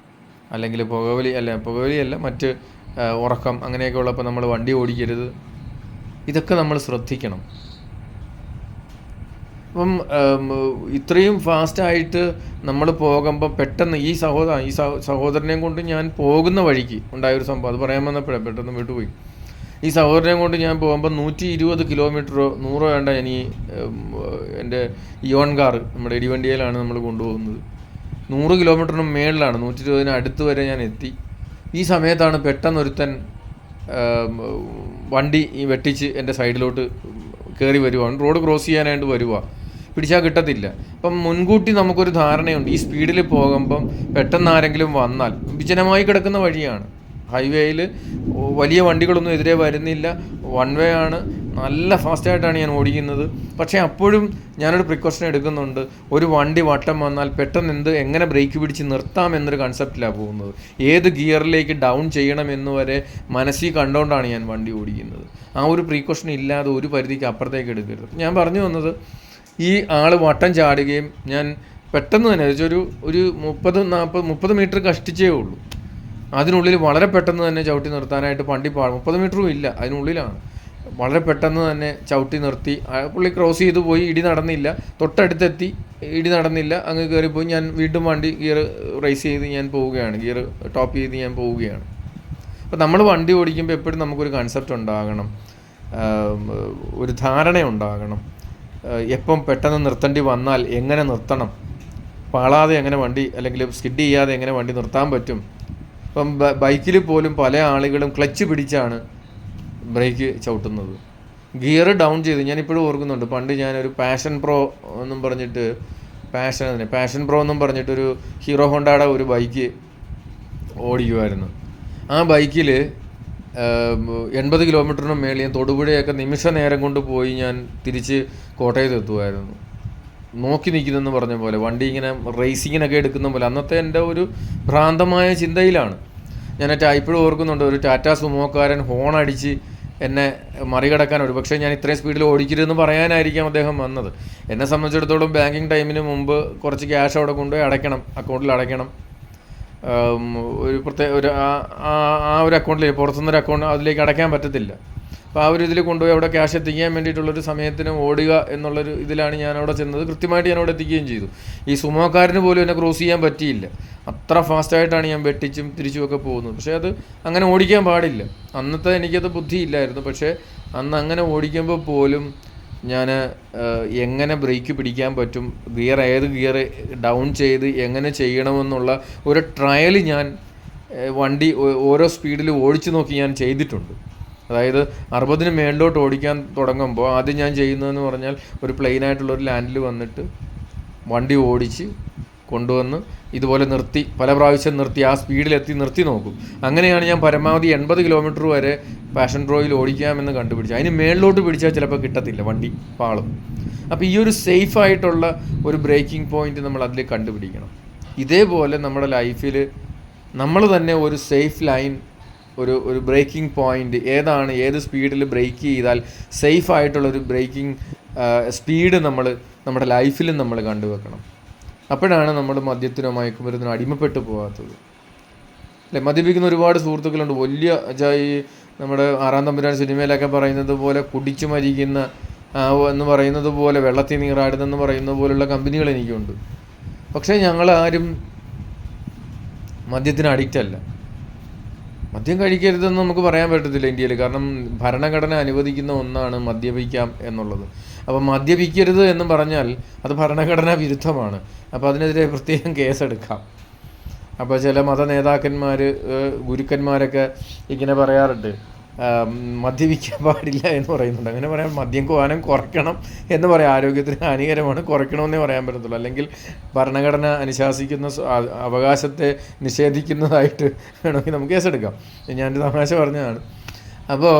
അല്ലെങ്കിൽ പുകവലിയല്ല മറ്റ് ഉറക്കം അങ്ങനെയൊക്കെ ഉള്ളപ്പോൾ നമ്മൾ വണ്ടി ഓടിക്കരുത്, ഇതൊക്കെ നമ്മൾ ശ്രദ്ധിക്കണം. അപ്പം ഇത്രയും ഫാസ്റ്റായിട്ട് നമ്മൾ പോകുമ്പോൾ പെട്ടെന്ന് ഈ സഹോദരനെയും കൊണ്ട് ഞാൻ പോകുന്ന വഴിക്ക് ഉണ്ടായൊരു സംഭവം, അത് പറയാൻ വന്നപ്പോഴേ പെട്ടെന്ന് വിട്ടുപോയി. ഈ സഹോദരനെ കൊണ്ട് ഞാൻ പോകുമ്പോൾ 120 കിലോമീറ്ററോ 100 വേണ്ട, ഞാൻ എൻ്റെ ഇയോൺ കാർ നമ്മുടെ ഇടിവണ്ടിയിലാണ് നമ്മൾ കൊണ്ടുപോകുന്നത്. 100 കിലോമീറ്ററിന് മേളിലാണ്, 120 അടുത്ത് വരെ ഞാൻ എത്തി. ഈ സമയത്താണ് പെട്ടെന്നൊരുത്തൻ വണ്ടി വെട്ടിച്ച് എൻ്റെ സൈഡിലോട്ട് കയറി വരുവാണ്. റോഡ് ക്രോസ് ചെയ്യാനായിട്ട് വരുക, പിടിച്ചാൽ കിട്ടത്തില്ല. അപ്പം മുൻകൂട്ടി നമുക്കൊരു ധാരണയുണ്ട്, ഈ സ്പീഡിൽ പോകുമ്പം പെട്ടെന്ന് ആരെങ്കിലും വന്നാൽ, വിജനമായി കിടക്കുന്ന വഴിയാണ്, ഹൈവേയിൽ വലിയ വണ്ടികളൊന്നും എതിരെ വരുന്നില്ല, വൺ വേ ആണ്, നല്ല ഫാസ്റ്റായിട്ടാണ് ഞാൻ ഓടിക്കുന്നത്. പക്ഷേ അപ്പോഴും ഞാനൊരു പ്രിക്കോഷൻ എടുക്കുന്നുണ്ട്. ഒരു വണ്ടി വട്ടം വന്നാൽ പെട്ടെന്ന് എങ്ങനെ ബ്രേക്ക് പിടിച്ച് നിർത്താം എന്നൊരു കൺസെപ്റ്റിലാണ് പോകുന്നത്. ഏത് ഗിയറിലേക്ക് ഡൗൺ ചെയ്യണമെന്ന് വരെ മനസ്സിൽ കണ്ടുകൊണ്ടാണ് ഞാൻ വണ്ടി ഓടിക്കുന്നത്. ആ ഒരു പ്രീക്കോഷൻ ഇല്ലാതെ ഒരു പരിധിക്ക് അപ്പുറത്തേക്ക് എടുക്കരുത്. ഞാൻ പറഞ്ഞു വന്നത്, ഈ ആൾ വട്ടം ചാടുകയും ഞാൻ പെട്ടെന്ന് തന്നെ ഒരു 30 മീറ്റർ കഷ്ടിച്ചേ ഉള്ളൂ, അതിനുള്ളിൽ വളരെ പെട്ടെന്ന് തന്നെ ചവിട്ടി നിർത്താനായിട്ട് വണ്ടി 30 മീറ്ററും ഇല്ല, അതിനുള്ളിലാണ്. വളരെ പെട്ടെന്ന് തന്നെ ചവിട്ടി നിർത്തി. പുള്ളി ക്രോസ് ചെയ്ത് പോയി, ഇടി നടന്നില്ല. തൊട്ടടുത്തെത്തി, ഇടി നടന്നില്ല, അങ്ങ് കയറിപ്പോയി. ഞാൻ വീണ്ടും വണ്ടി ഗിയർ റൈസ് ചെയ്ത് ഞാൻ പോവുകയാണ്, ഗിയർ ടോപ്പ് ചെയ്ത് ഞാൻ പോവുകയാണ്. അപ്പോൾ നമ്മൾ വണ്ടി ഓടിക്കുമ്പോൾ എപ്പോഴും നമുക്കൊരു കൺസെപ്റ്റ് ഉണ്ടാകണം, ഒരു ധാരണ ഉണ്ടാകണം. എപ്പം പെട്ടെന്ന് നിർത്തേണ്ടി വന്നാൽ എങ്ങനെ നിർത്തണം, പാളാതെ എങ്ങനെ വണ്ടി, അല്ലെങ്കിൽ സ്കിഡ് ചെയ്യാതെ എങ്ങനെ വണ്ടി നിർത്താൻ പറ്റും. ഇപ്പം ബൈക്കിൽ പോലും പല ആളുകളും ക്ലച്ച് പിടിച്ചാണ് ബ്രേക്ക് ചവിട്ടുന്നത്. ഗിയർ ഡൗൺ ചെയ്ത്, ഞാനിപ്പോഴും ഓർക്കുന്നുണ്ട്, പണ്ട് ഞാനൊരു പാഷൻ പ്രോ എന്നും പറഞ്ഞിട്ടൊരു ഹീറോ ഹോണ്ടയുടെ ഒരു ബൈക്ക് ഓടിക്കുമായിരുന്നു. ആ ബൈക്കിൽ 80 കിലോമീറ്ററിന് മേളിൽ ഞാൻ തൊടുപുഴയൊക്കെ നിമിഷ നേരം കൊണ്ട് പോയി ഞാൻ തിരിച്ച് കോട്ടയത്ത് എത്തുമായിരുന്നു. നോക്കി നിൽക്കുന്നെന്ന് പറഞ്ഞ പോലെ, വണ്ടി ഇങ്ങനെ റേസിങ്ങിനൊക്കെ എടുക്കുന്ന പോലെ. അന്നത്തെ എൻ്റെ ഒരു ഭ്രാന്തമായ ചിന്തയിലാണ് ഞാൻ. ഇപ്പോഴും ഓർക്കുന്നുണ്ട്, ഒരു ടാറ്റ സുമോക്കാരൻ ഹോണടിച്ച് എന്നെ മറികടക്കാൻ, ഒരു പക്ഷേ ഞാൻ ഇത്രയും സ്പീഡിൽ ഓടിക്കരുതെന്ന് പറയാനായിരിക്കാം അദ്ദേഹം വന്നത്. എന്നെ സംബന്ധിച്ചിടത്തോളം ബാങ്കിങ് ടൈമിന് മുമ്പ് കുറച്ച് ക്യാഷ് അവിടെ കൊണ്ടുപോയി അടയ്ക്കണം, അക്കൗണ്ടിൽ അടയ്ക്കണം. ഒരു പ്രത്യേക ഒരു അക്കൗണ്ടിൽ, പുറത്തുനിന്നൊരു അക്കൗണ്ട് അതിലേക്ക് അടയ്ക്കാൻ പറ്റത്തില്ല. അപ്പോൾ ആ ഒരു ഇതിൽ കൊണ്ടുപോയി അവിടെ ക്യാഷ് എത്തിക്കാൻ വേണ്ടിയിട്ടുള്ളൊരു സമയത്തിന് ഓടുക എന്നുള്ളൊരു ഇതിലാണ് ഞാൻ അവിടെ ചെന്നത്. കൃത്യമായിട്ട് ഞാൻ അവിടെ എത്തിക്കുകയും ചെയ്തു. ഈ സുമോക്കാരന് പോലും എന്നെ ക്രോസ് ചെയ്യാൻ പറ്റിയില്ല, അത്ര ഫാസ്റ്റായിട്ടാണ് ഞാൻ വെട്ടിച്ചും തിരിച്ചുമൊക്കെ പോകുന്നത്. പക്ഷേ അത് അങ്ങനെ ഓടിക്കാൻ പാടില്ല. അന്നത്തെ എനിക്കത് ബുദ്ധിയില്ലായിരുന്നു. പക്ഷേ അന്ന് അങ്ങനെ ഓടിക്കുമ്പോൾ പോലും ഞാൻ എങ്ങനെ ബ്രേക്ക് പിടിക്കാൻ പറ്റും, ഏത് ഗിയർ ഡൗൺ ചെയ്ത് എങ്ങനെ ചെയ്യണമെന്നുള്ള ഒരു ട്രയൽ ഞാൻ വണ്ടി ഓരോ സ്പീഡിൽ ഓടിച്ചു നോക്കി ഞാൻ ചെയ്തിട്ടുണ്ട്. അതായത് 60-ന് മേളിലോട്ട് ഓടിക്കാൻ തുടങ്ങുമ്പോൾ ആദ്യം ഞാൻ ചെയ്യുന്നതെന്ന് പറഞ്ഞാൽ, ഒരു പ്ലെയിനായിട്ടുള്ളൊരു ലാൻഡിൽ വന്നിട്ട് വണ്ടി ഓടിച്ച് കൊണ്ടുവന്ന് ഇതുപോലെ നിർത്തി, പല പ്രാവശ്യം നിർത്തി, ആ സ്പീഡിലെത്തി നിർത്തി നോക്കും. അങ്ങനെയാണ് ഞാൻ പരമാവധി 80 കിലോമീറ്റർ വരെ പാഷൻ പ്രോയിൽ ഓടിക്കാമെന്ന് കണ്ടുപിടിച്ചു. അതിന് മേളിലോട്ട് പിടിച്ചാൽ ചിലപ്പോൾ കിട്ടത്തില്ല, വണ്ടി പാളും. അപ്പോൾ ഈ ഒരു സേഫായിട്ടുള്ള ഒരു ബ്രേക്കിംഗ് പോയിന്റ് നമ്മൾ അതിൽ കണ്ടുപിടിക്കണം. ഇതേപോലെ നമ്മുടെ ലൈഫിൽ നമ്മൾ തന്നെ ഒരു സേഫ് ലൈൻ, ഒരു ബ്രേക്കിംഗ് പോയിന്റ് ഏതാണ്, ഏത് സ്പീഡിൽ ബ്രേക്ക് ചെയ്താൽ സേഫായിട്ടുള്ളൊരു ബ്രേക്കിംഗ് സ്പീഡ് നമ്മുടെ ലൈഫിലും നമ്മൾ കണ്ടുവെക്കണം. അപ്പോഴാണ് നമ്മൾ മദ്യത്തിനോ മയക്കുമരുന്നിനോ അടിമപ്പെട്ടു പോകാത്തത്. അല്ലേ, മദ്യപിക്കുന്ന ഒരുപാട് സുഹൃത്തുക്കളുണ്ട്. വലിയ ഈ നമ്മുടെ 6-ാം തമ്പുരാൻ സിനിമയിലൊക്കെ പറയുന്നത് പോലെ കുടിച്ചു മരിക്കുന്ന എന്ന് പറയുന്നത് പോലെ, വെള്ളത്തിൽ നീറാടുന്നെന്ന് പറയുന്നത് പോലുള്ള കമ്പനികൾ എനിക്കുണ്ട്. പക്ഷേ ഞങ്ങളാരും മദ്യത്തിന് അഡിക്റ്റ് അല്ല. മദ്യം കഴിക്കരുതെന്ന് നമുക്ക് പറയാൻ പറ്റത്തില്ല ഇന്ത്യയിൽ. കാരണം ഭരണഘടന അനുവദിക്കുന്ന ഒന്നാണ് മദ്യപിക്കാം എന്നുള്ളത്. അപ്പം മദ്യപിക്കരുത് എന്ന് പറഞ്ഞാൽ അത് ഭരണഘടനാ വിരുദ്ധമാണ്. അപ്പോൾ അതിനെതിരെ പ്രത്യേകം കേസെടുക്കാം. അപ്പോൾ ചില മത നേതാക്കന്മാർ, ഗുരുക്കന്മാരൊക്കെ ഇങ്ങനെ പറയാറുണ്ട്, മദ്യപിക്കാൻ പാടില്ല എന്ന് പറയുന്നുണ്ട്. അങ്ങനെ പറയാം, മദ്യപാനം കുറയ്ക്കണം എന്ന് പറയാം, ആരോഗ്യത്തിന് ഹാനികരമാണ്, കുറയ്ക്കണമെന്നേ പറയാൻ പറ്റത്തുള്ളൂ. അല്ലെങ്കിൽ ഭരണഘടന അനുശാസിക്കുന്ന അവകാശത്തെ നിഷേധിക്കുന്നതായിട്ട് വേണമെങ്കിൽ നമുക്ക് കേസെടുക്കാം. ഞാനൊരു തമാശ പറഞ്ഞതാണ്. അപ്പോൾ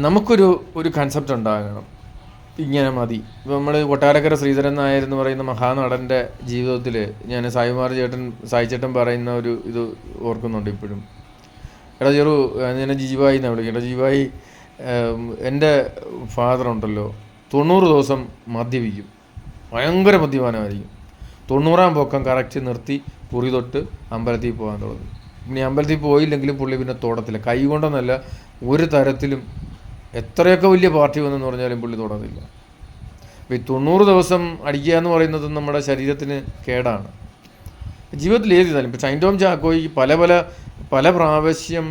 നമുക്കൊരു കൺസെപ്റ്റ് ഉണ്ടാകണം, ഇങ്ങനെ മതി. ഇപ്പോൾ നമ്മൾ കൊട്ടാരക്കര ശ്രീധരൻ നായർ എന്ന് പറയുന്ന മഹാനടൻ്റെ ജീവിതത്തിൽ ഞാൻ സായി ചേട്ടൻ പറയുന്ന ഒരു ഇത് ഓർക്കുന്നുണ്ട് ഇപ്പോഴും. എടാ ചെറു, ഞാൻ ജിജിബായി എന്നാണ് വിളിക്കുന്നത്. എടാ ജിജിബായി, എൻ്റെ ഫാദറുണ്ടല്ലോ 90 ദിവസം മദ്യപിക്കും, ഭയങ്കര മദ്യപാനമായിരിക്കും. 90-ാം പൊക്കം കറക്റ്റ് നിർത്തി കുറി തൊട്ട് അമ്പലത്തിൽ പോകാൻ തുടങ്ങി. ഇനി അമ്പലത്തിൽ പോയില്ലെങ്കിലും പുള്ളി പിന്നെ തൊടത്തില്ല, കൈ കൊണ്ടൊന്നല്ല, ഒരു തരത്തിലും. എത്രയൊക്കെ വലിയ പാർട്ടി വന്നെന്ന് പറഞ്ഞാലും പുള്ളി തൊടത്തില്ല. അപ്പോൾ ഈ 90 ദിവസം അടിക്കുക എന്ന് പറയുന്നത് നമ്മുടെ ശരീരത്തിന് കേടാണ്. ജീവിതത്തിൽ ഏത് ചെയ്താലും, ഇപ്പോൾ ഷൈൻ ടോം ചാക്കോയ്ക്ക് പല പ്രാവശ്യം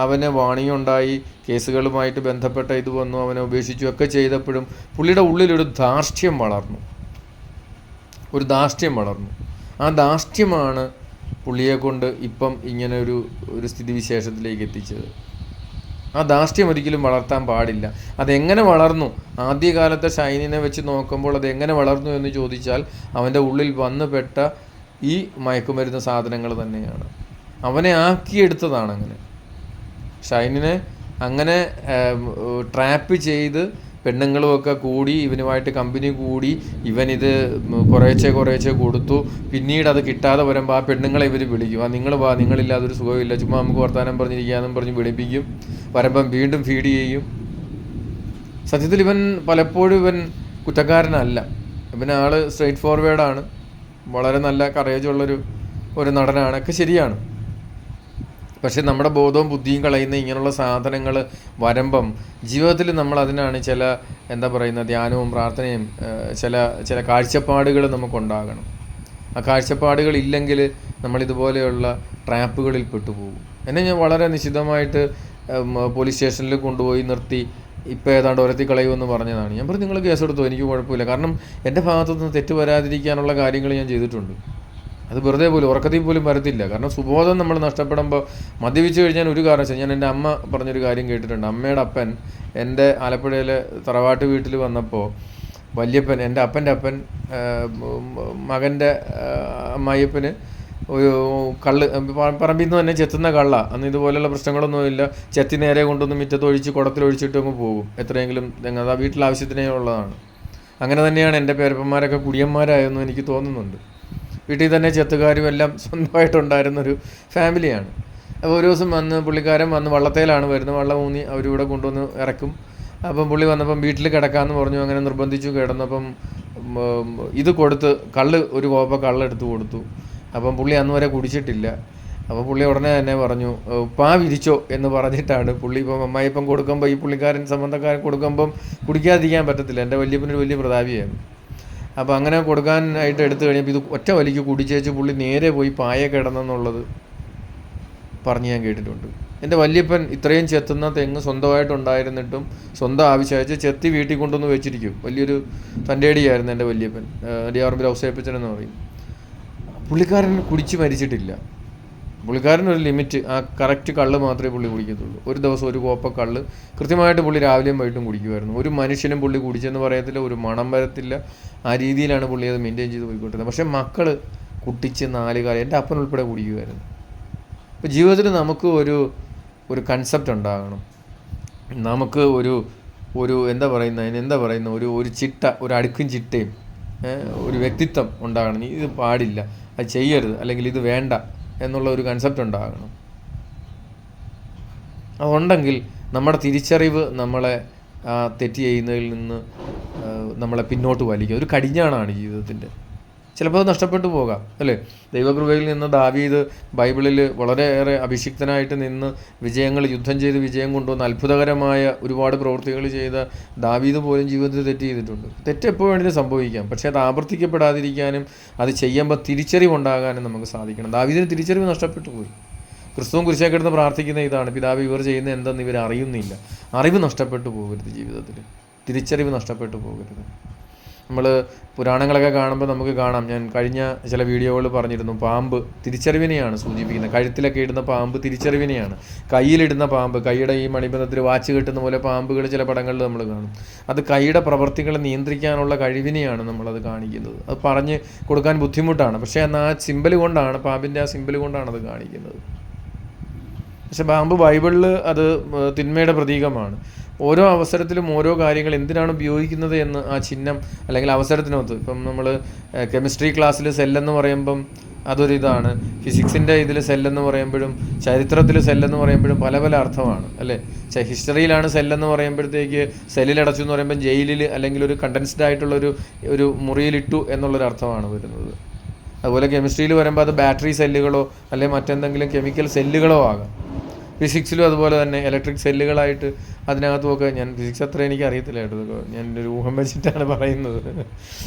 അവന് വാണിയുണ്ടായി, കേസുകളുമായിട്ട് ബന്ധപ്പെട്ട ഇത് വന്നു, അവനെ ഉപേക്ഷിച്ചു ഒക്കെ ചെയ്തപ്പോഴും പുള്ളിയുടെ ഉള്ളിലൊരു ധാർഷ്ട്യം വളർന്നു. ആ ധാർഷ്ട്യമാണ് പുള്ളിയെ കൊണ്ട് ഇപ്പം ഇങ്ങനെ ഒരു സ്ഥിതിവിശേഷത്തിലേക്ക് എത്തിച്ചത്. ആ ധാർഷ്ട്യം ഒരിക്കലും വളർത്താൻ പാടില്ല. അതെങ്ങനെ വളർന്നു, ആദ്യകാലത്തെ ഷൈനിനെ വെച്ച് നോക്കുമ്പോൾ അതെങ്ങനെ വളർന്നു എന്ന് ചോദിച്ചാൽ അവൻ്റെ ഉള്ളിൽ വന്നുപെട്ട ഈ മയക്കുമരുന്ന് സാധനങ്ങൾ തന്നെയാണ്. അവനെ ആക്കിയെടുത്തതാണ് അങ്ങനെ. ഷൈനിനെ അങ്ങനെ ട്രാപ്പ് ചെയ്ത് പെണ്ണുങ്ങളുമൊക്കെ കൂടി ഇവനുമായിട്ട് കമ്പനി കൂടി ഇവനിത് കുറേശ്ശെ കൊടുത്തു. പിന്നീട് അത് കിട്ടാതെ വരുമ്പോൾ ആ പെണ്ണുങ്ങളെ ഇവർ വിളിക്കും, നിങ്ങൾ വാ, നിങ്ങളില്ലാതൊരു സുഖമില്ല, ചുമ്മാ നമുക്ക് വർത്താനം പറഞ്ഞിരിക്കാമെന്നും പറഞ്ഞ് വിളിപ്പിക്കും. വരുമ്പം വീണ്ടും ഫീഡ് ചെയ്യും. സത്യത്തിൽ ഇവൻ പലപ്പോഴും കുറ്റക്കാരനല്ല. ഇവനാൾ സ്ട്രെയിറ്റ് ഫോർവേഡാണ്, വളരെ നല്ല കറേജുള്ളൊരു നടനാണ്, ഒക്കെ ശരിയാണ്. പക്ഷേ നമ്മുടെ ബോധവും ബുദ്ധിയും കളയുന്ന ഇങ്ങനെയുള്ള സാധനങ്ങൾ വരുമ്പം ജീവിതത്തിൽ നമ്മൾ അതിനാണ് ചില ധ്യാനവും പ്രാർത്ഥനയും ചില കാഴ്ചപ്പാടുകൾ നമുക്കുണ്ടാകണം. ആ കാഴ്ചപ്പാടുകൾ ഇല്ലെങ്കിൽ നമ്മളിതുപോലെയുള്ള ട്രാപ്പുകളിൽ പെട്ടുപോകും. എന്നെ ഞാൻ വളരെ നിശിതമായിട്ട് പോലീസ് സ്റ്റേഷനിൽ കൊണ്ടുപോയി നിർത്തി, ഇപ്പോൾ ഏതാണ്ട് ഒരത്തി കളയുമെന്ന് പറഞ്ഞതാണ്. ഞാൻ പറഞ്ഞു, നിങ്ങൾ കേസെടുത്തോ, എനിക്ക് കുഴപ്പമില്ല. കാരണം എൻ്റെ ഭാഗത്തുനിന്ന് തെറ്റ് വരാതിരിക്കാനുള്ള കാര്യങ്ങൾ ഞാൻ ചെയ്തിട്ടുണ്ട്. അത് വെറുതെ പോലും ഉറക്കത്തിൽ പോലും വരത്തില്ല. കാരണം സുബോധം നമ്മൾ നഷ്ടപ്പെടുമ്പോൾ മദ്യപിച്ച് കഴിഞ്ഞാൽ ഒരു കാരണവശാലും, ഞാൻ എൻ്റെ അമ്മ പറഞ്ഞൊരു കാര്യം കേട്ടിട്ടുണ്ട്. അമ്മയുടെ അപ്പൻ എൻ്റെ ആലപ്പുഴയിലെ തറവാട്ട് വീട്ടിൽ വന്നപ്പോൾ വല്യപ്പൻ, എൻ്റെ അപ്പൻ്റെ അപ്പൻ മകൻ്റെ അമ്മായിയപ്പന് ഒരു കള്ള് പറമ്പിൽ നിന്ന് തന്നെ ചെത്തുന്ന കള്ള. അന്ന് ഇതുപോലെയുള്ള പ്രശ്നങ്ങളൊന്നുമില്ല. ചെത്തി നേരെ കൊണ്ടൊന്ന് മുറ്റത്തൊഴിച്ച് കുടത്തിലൊഴിച്ചിട്ട് അങ്ങ് പോകും. എത്രയെങ്കിലും അത് വീട്ടിൽ ആവശ്യത്തിനേ ഉള്ളതാണ്. അങ്ങനെ തന്നെയാണ് എൻ്റെ പേരപ്പന്മാരൊക്കെ കുടിയന്മാരായെന്ന് എനിക്ക് തോന്നുന്നുണ്ട്. വീട്ടിൽ തന്നെ ചെത്തുകാരും എല്ലാം സ്വന്തമായിട്ടുണ്ടായിരുന്നൊരു ഫാമിലിയാണ്. അപ്പോൾ ഒരു ദിവസം പുള്ളിക്കാരൻ വന്ന് വള്ളത്തേലാണ് വരുന്നത്. വള്ളം ഊന്നി അവരിവിടെ കൊണ്ടുവന്ന് ഇറക്കും. അപ്പം പുള്ളി വന്നപ്പം വീട്ടിൽ കിടക്കാമെന്ന് പറഞ്ഞു. അങ്ങനെ നിർബന്ധിച്ചു. കിടന്നപ്പം ഇത് കൊടുത്ത് ഒരു കോപ്പ കള്ളെടുത്ത് കൊടുത്തു. അപ്പം പുള്ളി അന്ന് വരെ കുടിച്ചിട്ടില്ല. അപ്പോൾ പുള്ളി ഉടനെ തന്നെ പറഞ്ഞു, പാ വിരിച്ചോ എന്ന് പറഞ്ഞിട്ടാണ് പുള്ളി ഇപ്പം അമ്മായിപ്പം കൊടുക്കുമ്പോൾ, ഈ പുള്ളിക്കാരൻ സംബന്ധക്കാരൻ കൊടുക്കുമ്പം കുടിക്കാതിരിക്കാൻ പറ്റത്തില്ല. എൻ്റെ വല്യപ്പനൊരു വലിയ പ്രതാപിയായിരുന്നു. അപ്പോൾ അങ്ങനെ കൊടുക്കാനായിട്ട് എടുത്തു കഴിഞ്ഞപ്പോൾ ഇത് ഒറ്റ വലിക്ക് കുടിച്ചേച്ച് പുള്ളി നേരെ പോയി പായ കിടന്നെന്നുള്ളത് പറഞ്ഞ് ഞാൻ കേട്ടിട്ടുണ്ട്. എൻ്റെ വല്യപ്പൻ ഇത്രയും ചെത്തുന്ന തെങ്ങ് സ്വന്തമായിട്ടുണ്ടായിരുന്നിട്ടും സ്വന്തം ആവശ്യമായിട്ട് ചെത്തി വീട്ടിൽ കൊണ്ടുവന്ന് വെച്ചിരിക്കും. വലിയൊരു തൻ്റെടിയായിരുന്നു എൻ്റെ വല്യപ്പൻ. അടിയാറുമ്പിൽ ഔസേപ്പച്ചൻ എന്ന് പറയും. പുള്ളിക്കാരൻ കുടിച്ച് മരിച്ചിട്ടില്ല. പുള്ളിക്കാരനൊരു ലിമിറ്റ്, ആ കറക്റ്റ് കള്ള് മാത്രമേ പുള്ളി കുടിക്കത്തുള്ളൂ. ഒരു ദിവസം ഒരു കോപ്പ കള്ള് കൃത്യമായിട്ട് പുള്ളി രാവിലെയും വൈകിട്ടും കുടിക്കുമായിരുന്നു. ഒരു മനുഷ്യനും പുള്ളി കുടിച്ചെന്ന് പറയത്തില്ല, ഒരു മണം വരത്തില്ല. ആ രീതിയിലാണ് പുള്ളി അത് മെയിൻറ്റെയിൻ ചെയ്ത് പോയിക്കൊണ്ടിരുന്നത്. പക്ഷേ മക്കൾ കുട്ടിച്ച് 4 കാലം, എൻ്റെ അപ്പൻ ഉൾപ്പെടെ കുടിക്കുമായിരുന്നു. ഇപ്പോൾ ജീവിതത്തിൽ നമുക്ക് ഒരു കൺസെപ്റ്റ് ഉണ്ടാകണം. നമുക്ക് ഒരു ഒരു ചിട്ട, ഒരു അടുക്കും ചിട്ടയും ഒരു വ്യക്തിത്വം ഉണ്ടാകണം. ഇത് പാടില്ല, അത് ചെയ്യരുത്, അല്ലെങ്കിൽ ഇത് വേണ്ട എന്നുള്ള ഒരു കൺസെപ്റ്റ് ഉണ്ടാകണം. അതുണ്ടെങ്കിൽ നമ്മുടെ തിരിച്ചറിവ് നമ്മളെ തെറ്റ് ചെയ്യുന്നതിൽ നിന്ന് നമ്മളെ പിന്നോട്ട് വലിക്കുക. ഒരു കടിഞ്ഞാണാണ് ജീവിതത്തിൻ്റെ. ചിലപ്പോൾ അത് നഷ്ടപ്പെട്ടു പോകാം, അല്ലേ? ദൈവകൃപയിൽ നിന്ന് ദാവീദ് ബൈബിളിൽ വളരെയേറെ അഭിഷിക്തനായിട്ട് നിന്ന് യുദ്ധം ചെയ്ത് വിജയം കൊണ്ടുവന്ന് അത്ഭുതകരമായ ഒരുപാട് പ്രവൃത്തികൾ ചെയ്ത ദാവീദ് പോലും ജീവിതത്തിൽ തെറ്റ് ചെയ്തിട്ടുണ്ട്. തെറ്റെപ്പോൾ വേണമെങ്കിലും സംഭവിക്കാം. പക്ഷേ അത് ആവർത്തിക്കപ്പെടാതിരിക്കാനും അത് ചെയ്യുമ്പോൾ തിരിച്ചറിവുണ്ടാകാനും നമുക്ക് സാധിക്കണം. ദാവീദിന് തിരിച്ചറിവ് നഷ്ടപ്പെട്ടു പോയി. ക്രിസ്തുവും കുരിശേ കിടന്ന് പ്രാർത്ഥിക്കുന്ന ഇതാണ്, പിതാവ് ഇവർ ചെയ്യുന്ന എന്തെന്ന് ഇവർ അറിയുന്നില്ല. അറിവ് നഷ്ടപ്പെട്ടു പോകരുത്, ജീവിതത്തിൽ തിരിച്ചറിവ് നഷ്ടപ്പെട്ടു പോകരുത്. നമ്മൾ പുരാണങ്ങളൊക്കെ കാണുമ്പോൾ നമുക്ക് കാണാം, ഞാൻ കഴിഞ്ഞ ചില വീഡിയോകൾ പറഞ്ഞിരുന്നു, പാമ്പ് തിരിച്ചറിവിനെയാണ് സൂചിപ്പിക്കുന്നത്. കഴുത്തിലൊക്കെ ഇടുന്ന പാമ്പ് തിരിച്ചറിവിനെയാണ്. കയ്യിലിടുന്ന പാമ്പ്, കൈയുടെ ഈ മണിബന്ധത്തിൽ വാച്ച് കെട്ടുന്ന പോലെ പാമ്പുകൾ ചില പടങ്ങളിൽ നമ്മൾ കാണും. അത് കൈയുടെ പ്രവർത്തികളെ നിയന്ത്രിക്കാനുള്ള കഴിവിനെയാണ് നമ്മളത് കാണിക്കുന്നത്. അത് പറഞ്ഞ് കൊടുക്കാൻ ബുദ്ധിമുട്ടാണ്. പക്ഷേ എന്നാൽ ആ സിമ്പൽ കൊണ്ടാണ്, പാമ്പിൻ്റെ ആ സിമ്പൽ കൊണ്ടാണ് അത് കാണിക്കുന്നത്. പക്ഷെ പാമ്പ് ബൈബിളിൽ അത് തിന്മയുടെ പ്രതീകമാണ്. ഓരോ അവസരത്തിലും ഓരോ കാര്യങ്ങൾ എന്തിനാണ് ഉപയോഗിക്കുന്നത് എന്ന് ആ ചിഹ്നം അല്ലെങ്കിൽ അവസരത്തിനകത്ത്, ഇപ്പം നമ്മൾ കെമിസ്ട്രി ക്ലാസ്സിൽ സെല്ലെന്ന് പറയുമ്പം അതൊരിതാണ്, ഫിസിക്സിൻ്റെ ഇതിൽ സെല്ലെന്ന് പറയുമ്പോഴും ചരിത്രത്തിൽ സെല്ലെന്ന് പറയുമ്പോഴും പല പല അർത്ഥമാണ്, അല്ലേ? ഹിസ്റ്ററിയിലാണ് സെല്ലെന്ന് പറയുമ്പോഴത്തേക്ക് സെല്ലിലടച്ചു എന്ന് പറയുമ്പം ജയിലിൽ അല്ലെങ്കിൽ ഒരു കണ്ടൻസ്ഡ് ആയിട്ടുള്ളൊരു മുറിയിലിട്ടു എന്നുള്ളൊരു അർത്ഥമാണ് വരുന്നത്. അതുപോലെ കെമിസ്ട്രിയിൽ വരുമ്പോൾ അത് ബാറ്ററി സെല്ലുകളോ അല്ലെങ്കിൽ മറ്റെന്തെങ്കിലും കെമിക്കൽ സെല്ലുകളോ ആകാം. ഫിസിക്സിലും അതുപോലെ തന്നെ ഇലക്ട്രിക് സെല്ലുകളായിട്ട് അതിനകത്തുമൊക്കെ, ഞാൻ ഫിസിക്സ് അത്ര എനിക്ക് അറിയത്തില്ല കേട്ടോ, ഞാൻ ഒരു ഊഹം വെച്ചിട്ടാണ് പറയുന്നത്.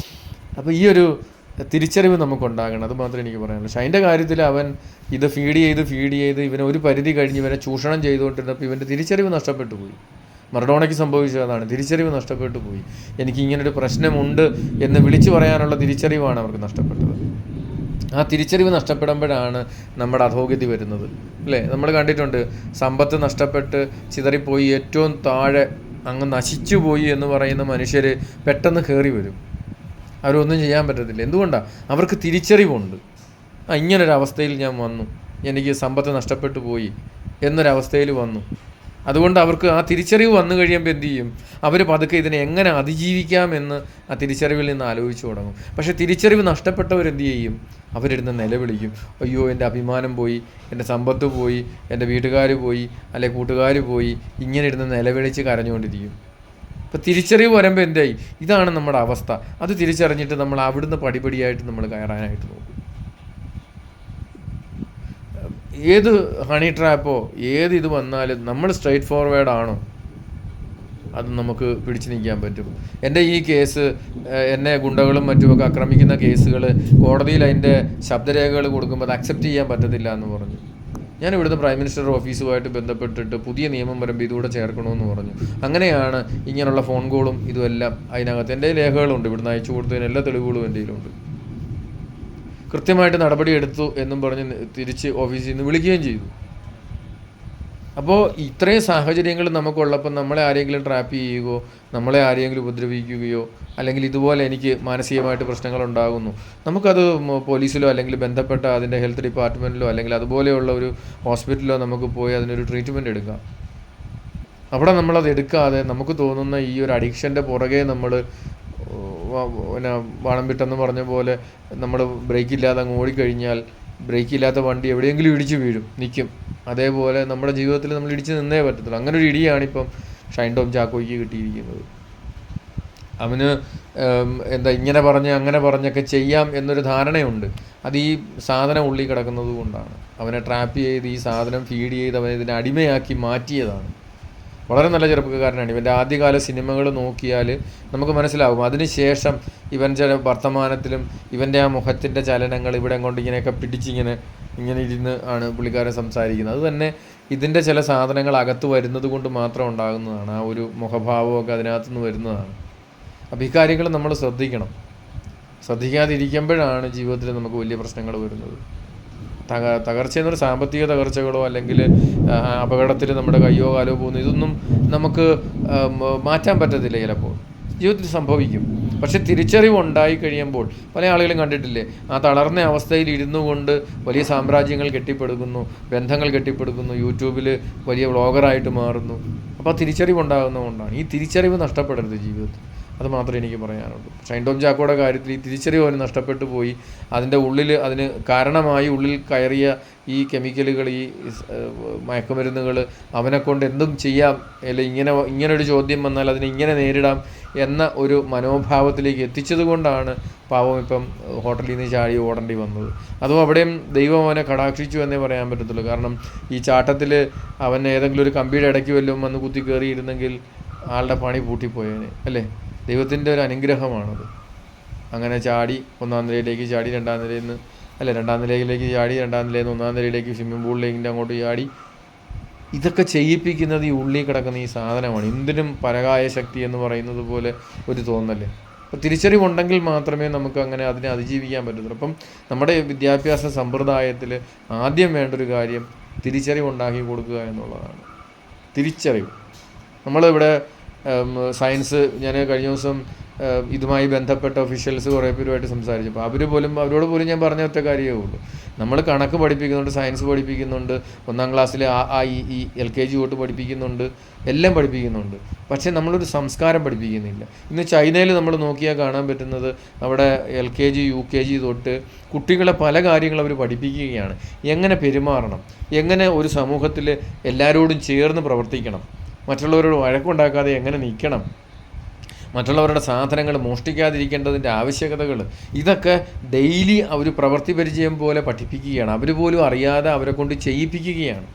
അപ്പോൾ ഈ ഒരു തിരിച്ചറിവ് നമുക്കുണ്ടാകണം, അത് മാത്രമേ എനിക്ക് പറയാനുള്ളൂ. പക്ഷേ അതിൻ്റെ കാര്യത്തിൽ അവൻ ഇത് ഫീഡ് ചെയ്ത് ഇവനെ ഒരു പരിധി കഴിഞ്ഞ് ഇവനെ ചൂഷണം ചെയ്തുകൊണ്ടിരുന്നപ്പോൾ ഇവൻ്റെ തിരിച്ചറിവ് നഷ്ടപ്പെട്ടു പോയി. മറഡോണയ്ക്ക് സംഭവിച്ചതാണ്, തിരിച്ചറിവ് നഷ്ടപ്പെട്ടു പോയി. എനിക്കിങ്ങനൊരു പ്രശ്നമുണ്ട് എന്ന് വിളിച്ചു പറയാനുള്ള തിരിച്ചറിവാണ് അവർക്ക് നഷ്ടപ്പെട്ടത്. ആ തിരിച്ചറിവ് നഷ്ടപ്പെടുമ്പോഴാണ് നമ്മുടെ അധോഗതി വരുന്നത്, അല്ലേ? നമ്മൾ കണ്ടിട്ടുണ്ട്, സമ്പത്ത് നഷ്ടപ്പെട്ട് ചിതറിപ്പോയി ഏറ്റവും താഴെ അങ്ങ് നശിച്ചു പോയി എന്ന് പറയുന്ന മനുഷ്യർ പെട്ടെന്ന് കയറി വരും. അവരൊന്നും ചെയ്യാൻ പറ്റത്തില്ല. എന്തുകൊണ്ടാണ്? അവർക്ക് തിരിച്ചറിവുണ്ട്. ഇങ്ങനൊരവസ്ഥയിൽ ഞാൻ വന്നു, എനിക്ക് സമ്പത്ത് നഷ്ടപ്പെട്ടു പോയി എന്നൊരവസ്ഥയിൽ വന്നു. അതുകൊണ്ട് അവർക്ക് ആ തിരിച്ചറിവ് വന്നു കഴിയുമ്പോൾ എന്ത് ചെയ്യും? അവർ പതുക്കെ ഇതിനെ എങ്ങനെ അതിജീവിക്കാമെന്ന് ആ തിരിച്ചറിവിൽ നിന്ന് ആലോചിച്ച് തുടങ്ങും. പക്ഷേ തിരിച്ചറിവ് നഷ്ടപ്പെട്ടവരെന്ത് ചെയ്യും? അവരിടുന്ന് നിലവിളിക്കും, അയ്യോ എൻ്റെ അഭിമാനം പോയി, എൻ്റെ സമ്പത്ത് പോയി, എൻ്റെ വീട്ടുകാർ പോയി, അല്ലെ കൂട്ടുകാർ പോയി, ഇങ്ങനെ ഇരുന്ന് നിലവിളിച്ച് കരഞ്ഞുകൊണ്ടിരിക്കും. അപ്പോൾ തിരിച്ചറിവ് വരുമ്പോൾ എന്തായി? ഇതാണ് നമ്മുടെ അവസ്ഥ. അത് തിരിച്ചറിഞ്ഞിട്ട് നമ്മൾ അവിടുന്ന് പടിപടിയായിട്ട് നമ്മൾ കയറാനായിട്ട് നോക്കും. ഏത് ഹണി ട്രാപ്പോ ഏത് ഇത് വന്നാലും നമ്മൾ സ്ട്രെയിറ്റ് ഫോർവേഡ് ആണോ, അത് നമുക്ക് പിടിച്ചു നിൽക്കാൻ പറ്റും. എൻ്റെ ഈ കേസ്, എന്നെ ഗുണ്ടകളും മറ്റുമൊക്കെ ആക്രമിക്കുന്ന കേസുകൾ കോടതിയിൽ അതിൻ്റെ ശബ്ദരേഖകൾ കൊടുക്കുമ്പോൾ അത് അക്സെപ്റ്റ് ചെയ്യാൻ പറ്റത്തില്ല എന്ന് പറഞ്ഞു. ഞാൻ ഇവിടുന്ന് പ്രൈം മിനിസ്റ്റർ ഓഫീസുമായിട്ട് ബന്ധപ്പെട്ടിട്ട് പുതിയ നിയമം വരുമ്പോൾ ഇതുകൂടെ ചേർക്കണമെന്ന് പറഞ്ഞു. അങ്ങനെയാണ് ഇങ്ങനെയുള്ള ഫോൺ കോളും ഇതുമെല്ലാം അതിനകത്ത് എൻ്റെ രേഖകളുണ്ട്, ഇവിടുന്ന് അയച്ചു കൊടുത്തതിന് എല്ലാ തെളിവുകളും എൻ്റെ കയ്യിലുണ്ട്. കൃത്യമായിട്ട് നടപടി എടുത്തു എന്നും പറഞ്ഞ് തിരിച്ച് ഓഫീസിൽ നിന്ന് വിളിക്കുകയും ചെയ്തു. അപ്പോൾ ഇത്രയും സാഹചര്യങ്ങൾ നമുക്കുള്ളപ്പോൾ നമ്മളെ ആരെങ്കിലും ട്രാപ്പ് ചെയ്യുകയോ നമ്മളെ ആരെങ്കിലും ഉപദ്രവിക്കുകയോ അല്ലെങ്കിൽ ഇതുപോലെ എനിക്ക് മാനസികമായിട്ട് പ്രശ്നങ്ങൾ ഉണ്ടാകുന്നു, നമുക്കത് പോലീസിലോ അല്ലെങ്കിൽ ബന്ധപ്പെട്ട അതിൻ്റെ ഹെൽത്ത് ഡിപ്പാർട്ട്മെൻറ്റിലോ അല്ലെങ്കിൽ അതുപോലെയുള്ള ഒരു ഹോസ്പിറ്റലിലോ നമുക്ക് പോയി അതിനൊരു ട്രീറ്റ്മെൻറ്റ് എടുക്കാം. അവിടെ നമ്മളത് എടുക്കാതെ നമുക്ക് തോന്നുന്ന ഈ ഒരു അഡിക്ഷൻ്റെ പുറകെ നമ്മൾ പിന്നെ വാണം വിട്ടെന്ന് പറഞ്ഞ പോലെ നമ്മൾ ബ്രേക്കില്ലാതെ അങ്ങ് ഓടിക്കഴിഞ്ഞാൽ ബ്രേക്കില്ലാത്ത വണ്ടി എവിടെയെങ്കിലും ഇടിച്ച് വീഴും, നിൽക്കും. അതേപോലെ നമ്മുടെ ജീവിതത്തിൽ നമ്മൾ ഇടിച്ച് നിന്നേ പറ്റത്തുള്ളൂ. അങ്ങനെ ഒരു ഇടിയാണിപ്പം ഷൈൻ ടോം ചാക്കോയ്ക്ക് കിട്ടിയിരിക്കുന്നത്. അവന് ഇങ്ങനെ പറഞ്ഞ് അങ്ങനെ പറഞ്ഞൊക്കെ ചെയ്യാം എന്നൊരു ധാരണയുണ്ട്. അത് ഈ സാധനം ഉള്ളിൽ കിടക്കുന്നത് കൊണ്ടാണ്. അവനെ ട്രാപ്പ് ചെയ്ത് ഈ സാധനം ഫീഡ് ചെയ്ത് അവനെ ഇതിനെ അടിമയാക്കി മാറ്റിയതാണ്. വളരെ നല്ല ചെറുപ്പക്കാരനാണ്. ഇവൻ്റെ ആദ്യകാല സിനിമകൾ നോക്കിയാൽ നമുക്ക് മനസ്സിലാകും. അതിനുശേഷം ഇവൻ ചില വർത്തമാനത്തിലും ഇവൻ്റെ ആ മുഖത്തിൻ്റെ ചലനങ്ങൾ ഇവിടെ കൊണ്ട് ഇങ്ങനെയൊക്കെ പിടിച്ചിങ്ങനെ ഇരുന്ന് ആണ് പുള്ളിക്കാരൻ സംസാരിക്കുന്നത്. അത് തന്നെ ഇതിൻ്റെ ചില സാധനങ്ങൾ അകത്ത് വരുന്നത് കൊണ്ട് മാത്രം ഉണ്ടാകുന്നതാണ്. ആ ഒരു മുഖഭാവമൊക്കെ അതിനകത്തുനിന്ന് വരുന്നതാണ്. അപ്പോൾ ഈ കാര്യങ്ങൾ നമ്മൾ ശ്രദ്ധിക്കണം. ശ്രദ്ധിക്കാതിരിക്കുമ്പോഴാണ് ജീവിതത്തിൽ നമുക്ക് വലിയ പ്രശ്നങ്ങൾ വരുന്നത്. തകർച്ചയെന്നൊരു സാമ്പത്തിക തകർച്ചകളോ അല്ലെങ്കിൽ അപകടത്തിൽ നമ്മുടെ കയ്യോ കാലോ പോകുന്നു, ഇതൊന്നും നമുക്ക് മാറ്റാൻ പറ്റത്തില്ല. ചിലപ്പോൾ ജീവിതത്തിൽ സംഭവിക്കും. പക്ഷെ തിരിച്ചറിവ് ഉണ്ടായി കഴിയുമ്പോൾ പല ആളുകളും കണ്ടിട്ടില്ലേ, ആ തളർന്ന അവസ്ഥയിൽ ഇരുന്നു കൊണ്ട് വലിയ സാമ്രാജ്യങ്ങൾ കെട്ടിപ്പടുക്കുന്നു, ബന്ധങ്ങൾ കെട്ടിപ്പടുക്കുന്നു, യൂട്യൂബിൽ വലിയ വ്ളോഗറായിട്ട് മാറുന്നു. അപ്പോൾ തിരിച്ചറിവ് ഉണ്ടാകുന്നതുകൊണ്ടാണ്. ഈ തിരിച്ചറിവ് നഷ്ടപ്പെടരുത് ജീവിതത്തിൽ. അത് മാത്രമേ എനിക്ക് പറയാനുള്ളൂ. ഷൈൻ ടോം ചാക്കോയുടെ കാര്യത്തിൽ ഈ തിരിച്ചറിവ് അവന് നഷ്ടപ്പെട്ടു പോയി. അതിൻ്റെ ഉള്ളിൽ അതിന് കാരണമായി ഉള്ളിൽ കയറിയ ഈ കെമിക്കലുകൾ, ഈ മയക്കുമരുന്നുകൾ അവനെക്കൊണ്ട് എന്തും ചെയ്യാം, അല്ലെങ്കിൽ ഇങ്ങനൊരു ചോദ്യം വന്നാൽ അതിനെ ഇങ്ങനെ നേരിടാം എന്ന ഒരു മനോഭാവത്തിലേക്ക് എത്തിച്ചത് കൊണ്ടാണ് പാവം ഇപ്പം ഹോട്ടലിൽ നിന്ന് ചാടി ഓടേണ്ടി വന്നത്. അതും അവിടെയും ദൈവം അവനെ കടാക്ഷിച്ചു എന്നേ പറയാൻ പറ്റത്തുള്ളൂ. കാരണം ഈ ചാട്ടത്തിൽ അവൻ ഏതെങ്കിലും ഒരു കമ്പിയുടെ ഇടയ്ക്ക് വല്ലതും വന്ന് കുത്തി കയറിയിരുന്നെങ്കിൽ ആളുടെ പണി പൂട്ടിപ്പോയേനെ, അല്ലേ? ദൈവത്തിൻ്റെ ഒരു അനുഗ്രഹമാണത്. അങ്ങനെ ചാടി 1-ാം നിലയിലേക്ക് ചാടി, 2-ാം നിലയിൽ നിന്ന് രണ്ടാം നിലയിലേക്ക് ചാടി, 2-ാം നിലയിൽ നിന്ന് 1-ാം നിലയിലേക്ക് സ്വിമ്മിംഗ് പൂളിലേക്ക് അങ്ങോട്ട് ചാടി. ഇതൊക്കെ ചെയ്യിപ്പിക്കുന്നത് ഈ ഉള്ളിൽ കിടക്കുന്ന ഈ സാധനമാണ്. എന്തിനും പരകായ ശക്തി എന്ന് പറയുന്നത് പോലെ ഒരു തോന്നല്ലേ. അപ്പോൾ തിരിച്ചറിവുണ്ടെങ്കിൽ മാത്രമേ നമുക്ക് അങ്ങനെ അതിനെ അതിജീവിക്കാൻ പറ്റത്തുള്ളൂ. അപ്പം നമ്മുടെ വിദ്യാഭ്യാസ സമ്പ്രദായത്തിൽ ആദ്യം വേണ്ടൊരു കാര്യം തിരിച്ചറിവുണ്ടാക്കി കൊടുക്കുക എന്നുള്ളതാണ്. തിരിച്ചറിവ്. നമ്മളിവിടെ സയൻസ്, ഞാൻ കഴിഞ്ഞ ദിവസം ഇതുമായി ബന്ധപ്പെട്ട ഒഫീഷ്യൽസ് കുറേ പേരുമായിട്ട് സംസാരിച്ചപ്പോൾ അവരോട് പോലും ഞാൻ പറഞ്ഞ ഒറ്റ കാര്യമേ ഉള്ളൂ. നമ്മൾ കണക്ക് പഠിപ്പിക്കുന്നുണ്ട്, സയൻസ് പഠിപ്പിക്കുന്നുണ്ട്, 1-ാം ക്ലാസ്സിൽ ആ ഈ LKG തൊട്ട് പഠിപ്പിക്കുന്നുണ്ട്, എല്ലാം പഠിപ്പിക്കുന്നുണ്ട്. പക്ഷേ നമ്മളൊരു സംസ്കാരം പഠിപ്പിക്കുന്നില്ല. ഇന്ന് ചൈനയിൽ നമ്മൾ നോക്കിയാൽ കാണാൻ പറ്റുന്നത് അവിടെ LKG UKG തൊട്ട് കുട്ടികളെ പല കാര്യങ്ങൾ അവർ പഠിപ്പിക്കുകയാണ്. എങ്ങനെ പെരുമാറണം, എങ്ങനെ ഒരു സമൂഹത്തിൽ എല്ലാവരോടും ചേർന്ന് പ്രവർത്തിക്കണം, മറ്റുള്ളവരോട് വഴക്കുണ്ടാക്കാതെ എങ്ങനെ നിൽക്കണം, മറ്റുള്ളവരുടെ സാധനങ്ങൾ മോഷ്ടിക്കാതിരിക്കേണ്ടതിൻ്റെ ആവശ്യകതകൾ, ഇതൊക്കെ ഡെയിലി അവർ പ്രവൃത്തി പരിചയം പോലെ പഠിപ്പിക്കുകയാണ്. അവർ പോലും അറിയാതെ അവരെ കൊണ്ട് ചെയ്യിപ്പിക്കുകയാണ്.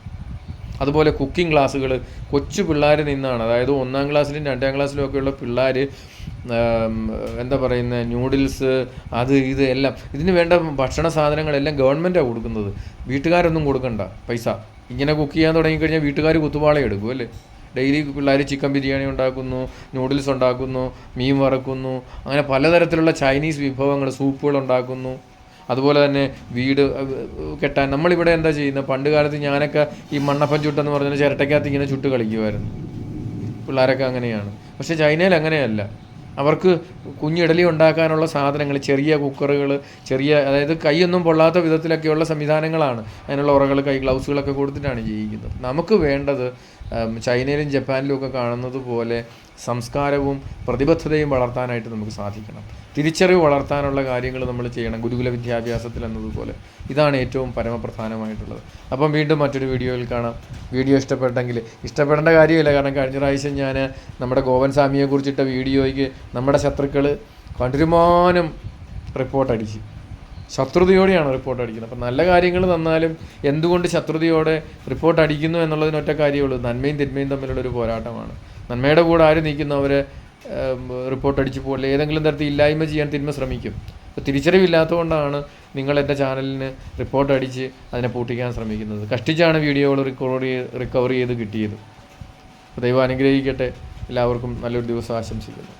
അതുപോലെ കുക്കിംഗ് ക്ലാസ്സുകൾ കൊച്ചു പിള്ളേർ നിന്നാണ്, അതായത് 1-ാം ക്ലാസ്സിലും 2-ാം ക്ലാസ്സിലും ഒക്കെയുള്ള പിള്ളേർ ന്യൂഡിൽസ്, അത് ഇത് എല്ലാം, ഇതിന് വേണ്ട ഭക്ഷണ സാധനങ്ങളെല്ലാം ഗവൺമെൻറ്റാണ് കൊടുക്കുന്നത്. വീട്ടുകാരൊന്നും കൊടുക്കണ്ട പൈസ. ഇങ്ങനെ കുക്ക് ചെയ്യാൻ തുടങ്ങിക്കഴിഞ്ഞാൽ വീട്ടുകാർ കുത്തുപാള എടുക്കും, അല്ലേ? ഡെയിലി പിള്ളേർ ചിക്കൻ ബിരിയാണി ഉണ്ടാക്കുന്നു, നൂഡിൽസ് ഉണ്ടാക്കുന്നു, മീൻ വറക്കുന്നു, അങ്ങനെ പലതരത്തിലുള്ള ചൈനീസ് വിഭവങ്ങൾ, സൂപ്പുകൾ ഉണ്ടാക്കുന്നു. അതുപോലെ തന്നെ വീട് കെട്ടാൻ നമ്മളിവിടെ എന്താ ചെയ്യുന്നത്? പണ്ട് കാലത്ത് ഞാനൊക്കെ ഈ മണ്ണപ്പം ചുട്ടെന്ന് പറഞ്ഞാൽ ചിരട്ടയ്ക്കകത്ത് ഇങ്ങനെ ചുട്ട് കളിക്കുമായിരുന്നു. പിള്ളേരൊക്കെ അങ്ങനെയാണ്. പക്ഷേ ചൈനയിൽ അങ്ങനെയല്ല. അവർക്ക് കുഞ്ഞിഡലി ഉണ്ടാക്കാനുള്ള സാധനങ്ങൾ, ചെറിയ കുക്കറുകൾ, അതായത് കൈയൊന്നും പൊള്ളാത്ത വിധത്തിലൊക്കെയുള്ള സംവിധാനങ്ങളാണ്. അതിനുള്ള ഉറകൾ, ഗ്ലൗസുകളൊക്കെ കൊടുത്തിട്ടാണ് ചെയ്യിക്കുന്നത്. നമുക്ക് വേണ്ടത് ചൈനയിലും ജപ്പാനിലും ഒക്കെ കാണുന്നത് പോലെ സംസ്കാരവും പ്രതിബദ്ധതയും വളർത്താനായിട്ട് നമുക്ക് സാധിക്കണം. തിരിച്ചറിവ് വളർത്താനുള്ള കാര്യങ്ങൾ നമ്മൾ ചെയ്യണം, ഗുരുകുല വിദ്യാഭ്യാസത്തിൽ എന്നതുപോലെ. ഇതാണ് ഏറ്റവും പരമപ്രധാനമായിട്ടുള്ളത്. അപ്പം വീണ്ടും മറ്റൊരു വീഡിയോയിൽ കാണാം. വീഡിയോ ഇഷ്ടപ്പെടേണ്ട കാര്യമില്ല, കാരണം കഴിഞ്ഞ പ്രാവശ്യം ഞാൻ നമ്മുടെ ഗോവൻ സ്വാമിയെ കുറിച്ചിട്ട വീഡിയോയ്ക്ക് നമ്മുടെ ശത്രുക്കൾ കണ്ടുരുമാനം റിപ്പോർട്ട് അടിച്ചു. ശത്രുതയോടെയാണ് റിപ്പോർട്ട് അടിക്കുന്നത്. അപ്പം നല്ല കാര്യങ്ങൾ തന്നാലും എന്തുകൊണ്ട് ശത്രുതയോടെ റിപ്പോർട്ട് അടിക്കുന്നു എന്നുള്ളതിനൊറ്റ കാര്യമുള്ളൂ. നന്മയും തിന്മയും തമ്മിലുള്ളൊരു പോരാട്ടമാണ്. നന്മയുടെ കൂടെ ആര് നിൽക്കുന്നവരെ റിപ്പോർട്ട് അടിച്ചു പോകില്ല, ഏതെങ്കിലും തരത്തിൽ ഇല്ലായ്മ ചെയ്യാൻ തിന്മ ശ്രമിക്കും. അപ്പോൾ തിരിച്ചറിവില്ലാത്തതുകൊണ്ടാണ് നിങ്ങൾ എൻ്റെ ചാനലിന് റിപ്പോർട്ട് അടിച്ച് അതിനെ പൂട്ടിക്കാൻ ശ്രമിക്കുന്നത്. കഷ്ടിച്ചാണ് വീഡിയോകൾ റിക്കവർ ചെയ്ത് കിട്ടിയത്. ദൈവം അനുഗ്രഹിക്കട്ടെ. എല്ലാവർക്കും നല്ലൊരു ദിവസം ആശംസിക്കുന്നു.